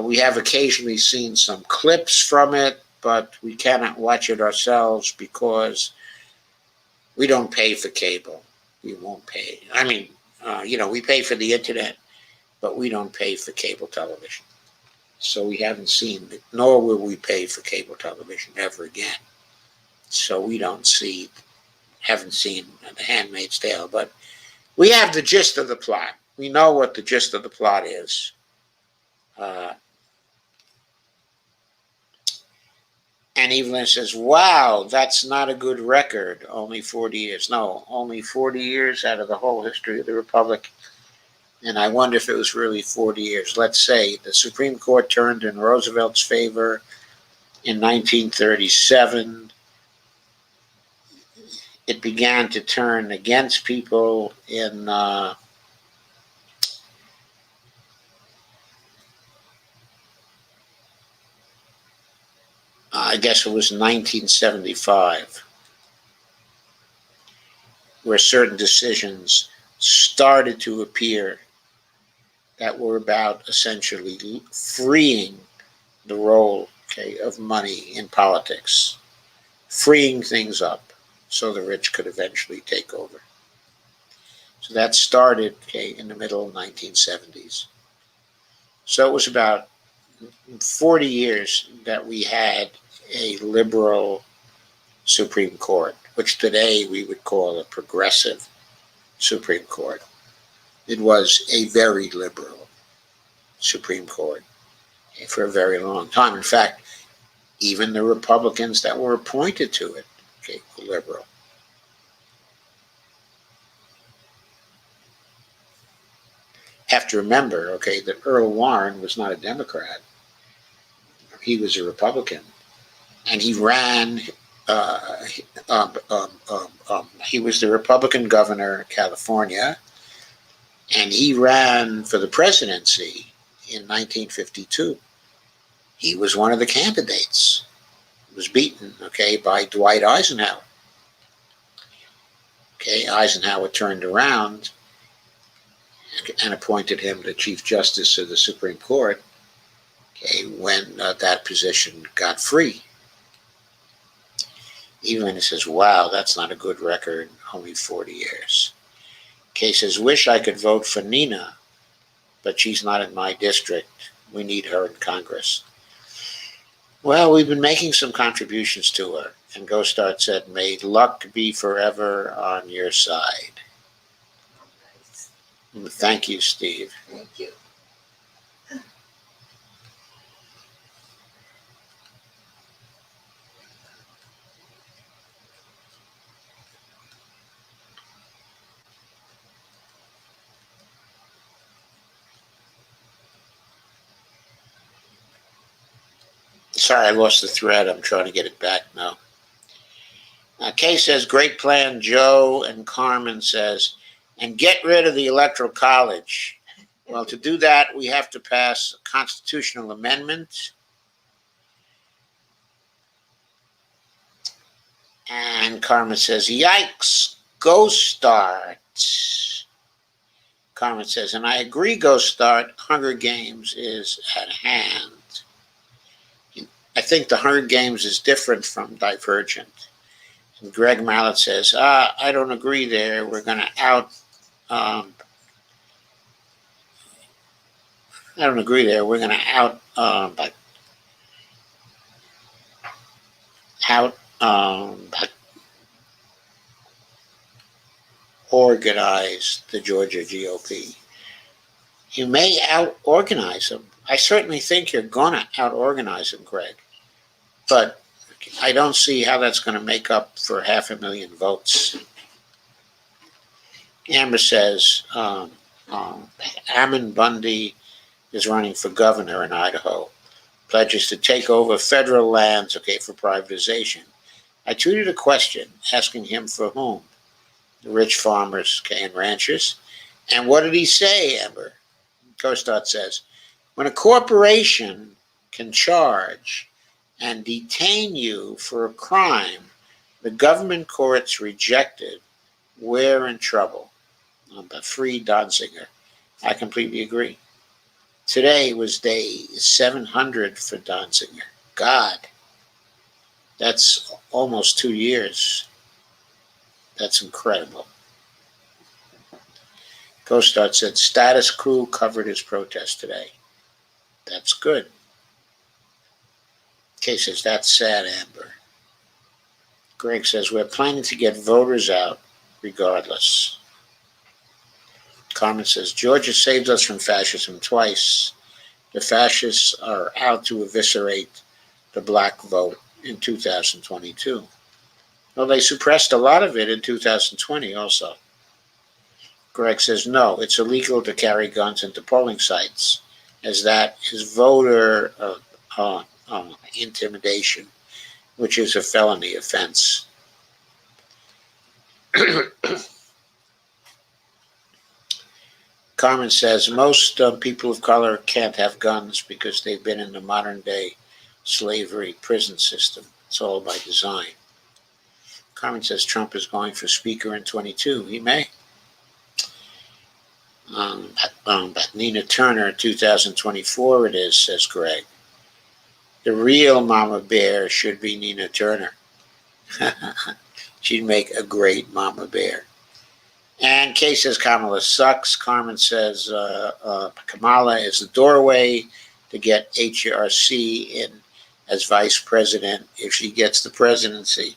We have occasionally seen some clips from it, but we cannot watch it ourselves because we don't pay for cable. We won't pay. I mean, we pay for the internet, but we don't pay for cable television. So we haven't seen it, nor will we pay for cable television ever again. So we haven't seen The Handmaid's Tale, but we have the gist of the plot. We know what the gist of the plot is. And Evelyn says, wow, that's not a good record. Only 40 years. No, only 40 years out of the whole history of the Republic. And I wonder if it was really 40 years. Let's say the Supreme Court turned in Roosevelt's favor in 1937. It began to turn against people in I guess it was 1975, where certain decisions started to appear that were about essentially freeing the role, of money in politics, freeing things up so the rich could eventually take over. So that started, in the middle of the 1970s. So it was about 40 years that we had a liberal Supreme Court, which today we would call a progressive Supreme Court. It was a very liberal Supreme Court for a very long time. In fact, even the Republicans that were appointed to it, were liberal. Have to remember, that Earl Warren was not a Democrat. He was a Republican, and he ran. He was the Republican governor of California, and he ran for the presidency in 1952. He was one of the candidates. He was beaten, by Dwight Eisenhower. Eisenhower turned around and appointed him the Chief Justice of the Supreme Court, okay, when that position got free. Even he says, wow, that's not a good record, only 40 years. Kay says, wish I could vote for Nina, but she's not in my district. We need her in Congress. Well, we've been making some contributions to her. And Ghostart said, may luck be forever on your side. Thank you, Steve. Thank you. Sorry, I lost the thread. I'm trying to get it back now. Kay says, great plan, Joe. And Carmen says, and get rid of the Electoral College. Well, to do that, we have to pass a constitutional amendment. And Carmen says, yikes, Ghostart. Carmen says, and I agree, Ghostart, Hunger Games is at hand. I think the Hunger Games is different from Divergent. And Greg Mallet says, I don't agree there. We're going to I don't agree there. We're going to organize the Georgia GOP. You may out-organize them. I certainly think you're going to out-organize them, Greg. But I don't see how that's going to make up for 500,000 votes. Amber says, Ammon Bundy is running for governor in Idaho. Pledges to take over federal lands, for privatization. I tweeted a question asking him for whom? The rich farmers, and ranchers. And what did he say, Amber? Ghostart says, when a corporation can charge and detain you for a crime the government courts rejected, we're in trouble. But free Donziger. I completely agree. Today was day 700 for Donziger. God, that's almost 2 years. That's incredible. Ghostart said, status crew covered his protest today. That's good. Kay says, that's sad, Amber. Greg says, we're planning to get voters out regardless. Carmen says, Georgia saved us from fascism twice. The fascists are out to eviscerate the black vote in 2022. Well, they suppressed a lot of it in 2020 also. Greg says, no, it's illegal to carry guns into polling sites, as that is voter intimidation, which is a felony offense. Carmen says, most people of color can't have guns because they've been in the modern day slavery prison system. It's all by design. Carmen says, Trump is going for speaker in 22. He may. But Nina Turner, 2024 it is, says Greg. The real mama bear should be Nina Turner. She'd make a great mama bear. And Kay says Kamala sucks. Carmen says Kamala is the doorway to get HRC in as vice president if she gets the presidency.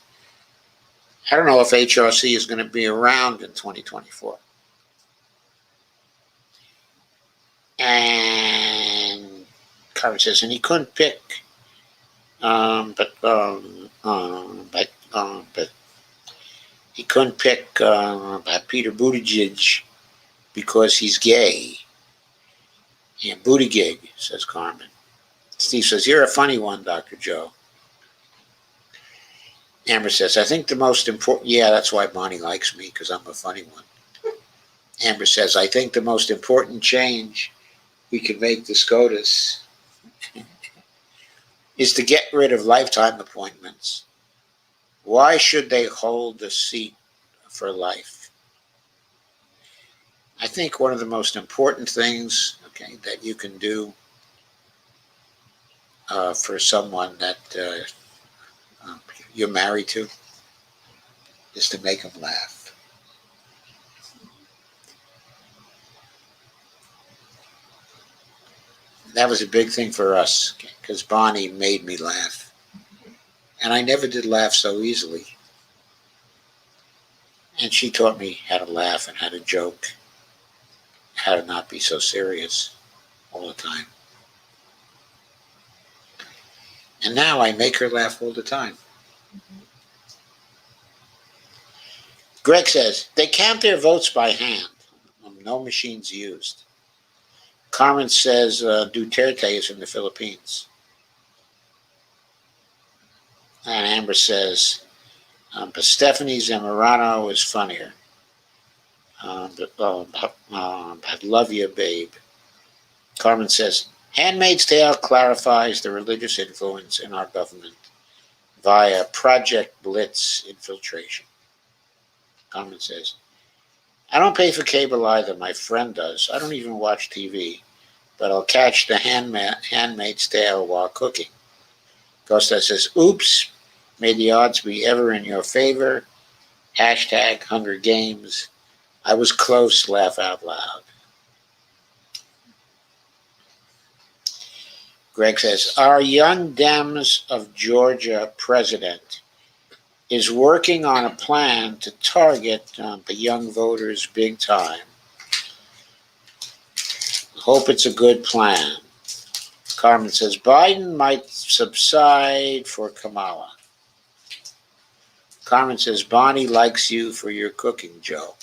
I don't know if HRC is going to be around in 2024. And Carmen says, and he couldn't pick, but he couldn't pick Peter Buttigieg because he's gay. Yeah, Buttigieg, says Carmen. Steve says, you're a funny one, Dr. Joe. Amber says, I think the most important, yeah, that's why Bonnie likes me, because I'm a funny one. Amber says, I think the most important change we can make to SCOTUS is to get rid of lifetime appointments. Why should they hold the seat for life? I think one of the most important things, okay, that you can do for someone that you're married to is to make them laugh. That was a big thing for us because Bonnie made me laugh. And I never did laugh so easily. And she taught me how to laugh and how to joke, how to not be so serious all the time. And now I make her laugh all the time. Greg says, they count their votes by hand. No machines used. Carmen says Duterte is in the Philippines. And Amber says, but Stephanie Zamorano is funnier. I love you, babe. Carmen says, Handmaid's Tale clarifies the religious influence in our government via Project Blitz infiltration. Carmen says, I don't pay for cable either. My friend does. I don't even watch TV, but I'll catch the Handmaid's Tale while cooking. Costa says, oops, may the odds be ever in your favor. Hashtag Hunger Games. I was close, laugh out loud. Greg says, our Young Dems of Georgia president is working on a plan to target the young voters big time. Hope it's a good plan. Carmen says, Biden might subside for Kamala. Carmen says, Bonnie likes you for your cooking, Joe.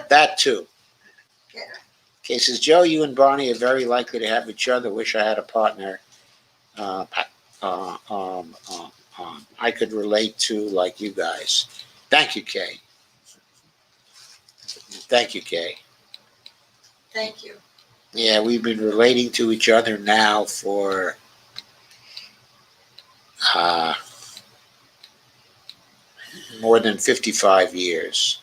That too. Yeah. Okay, says, Joe, you and Bonnie are very likely to have each other. Wish I had a partner I could relate to like you guys. Thank you, Kay. Thank you, Kay. Thank you. Yeah, we've been relating to each other now for more than 55 years.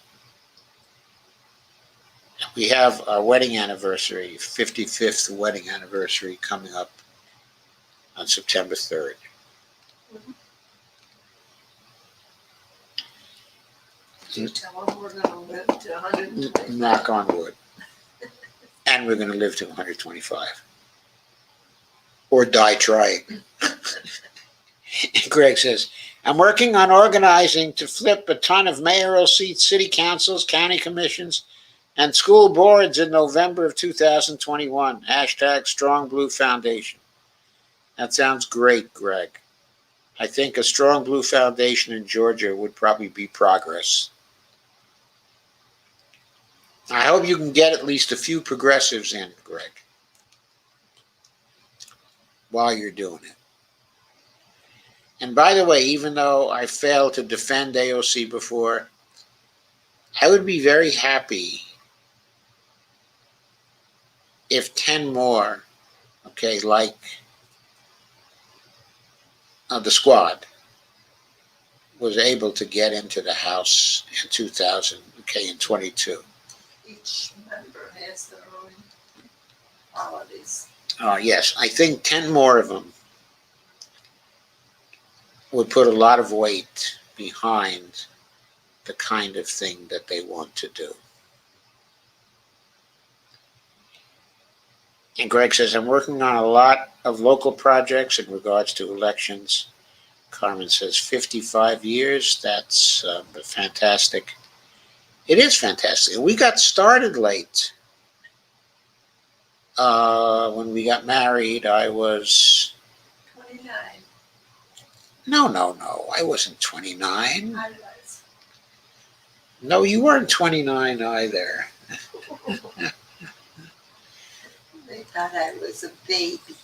We have our wedding anniversary, 55th wedding anniversary, coming up on September 3rd. Mm-hmm. You tell them we're going to live to 125. Knock on wood. And we're going to live to 125. Or die trying. Greg says, I'm working on organizing to flip a ton of mayoral seats, city councils, county commissions, and school boards in November of 2021. Hashtag Strong Blue Foundation. That sounds great, Greg. I think a Strong Blue Foundation in Georgia would probably be progress. I hope you can get at least a few progressives in, Greg, while you're doing it. And by the way, even though I failed to defend AOC before, I would be very happy if 10 more, okay, like the squad, was able to get into the House in 2000, okay, in 22. Each member has their own qualities. Yes, I think 10 more of them would put a lot of weight behind the kind of thing that they want to do. And Greg says, I'm working on a lot of local projects in regards to elections. Carmen says, 55 years, that's fantastic. It is fantastic. We got started late. When we got married, I was... 29. No. I wasn't 29. I was. No, you weren't 29 either. They thought I was a baby.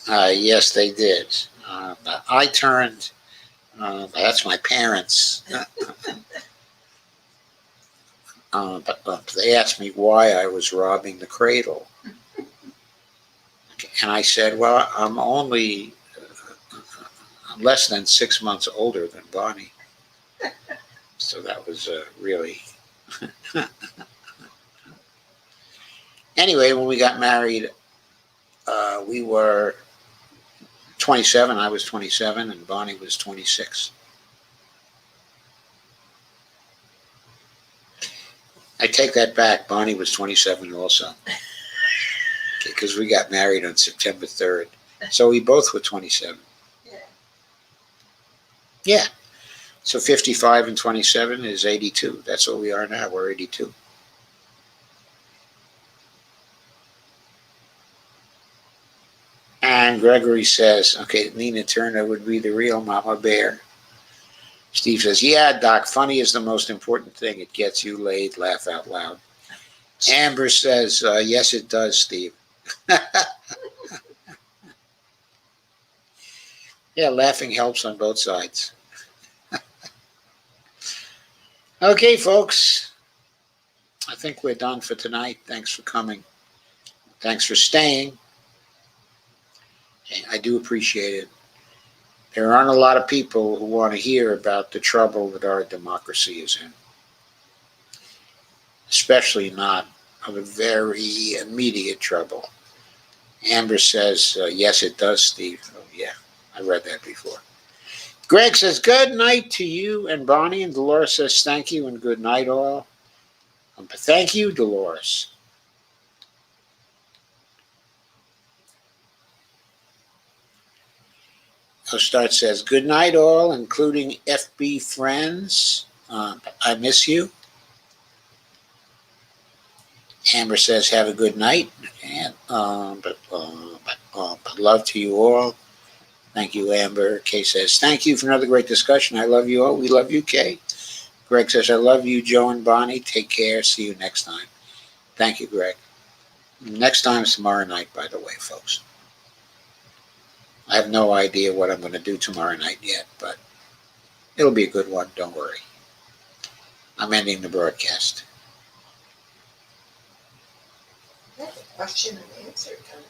Yes, they did. I turned, that's my parents. But they asked me why I was robbing the cradle. And I said, well, I'm only less than 6 months older than Bonnie. So that was really... Anyway, when we got married, we were 27. I was 27, and Bonnie was 26. I take that back. Bonnie was 27 also, because we got married on September 3rd. So we both were 27. Yeah. Yeah. So 55 and 27 is 82. That's what we are now. We're 82. And Gregory says, okay, Nina Turner would be the real Mama Bear. Steve says, yeah, Doc, funny is the most important thing. It gets you laid. Laugh out loud. Amber says, yes, it does, Steve. Yeah, laughing helps on both sides. Okay, folks. I think we're done for tonight. Thanks for coming. Thanks for staying. I do appreciate it. There aren't a lot of people who want to hear about the trouble that our democracy is in, especially not of a very immediate trouble. Amber says, yes, it does, Steve. Oh, yeah, I read that before. Greg says, good night to you and Bonnie. And Dolores says, thank you and good night, all. Thank you, Dolores. Start says, good night, all, including FB friends. I miss you. Amber says, have a good night. And love to you all. Thank you, Amber. Kay says, thank you for another great discussion. I love you all. We love you, Kay. Greg says, I love you, Joe and Bonnie. Take care. See you next time. Thank you, Greg. Next time is tomorrow night, by the way, folks. I have no idea what I'm going to do tomorrow night yet, but it'll be a good one. Don't worry. I'm ending the broadcast. That's a question and answer time.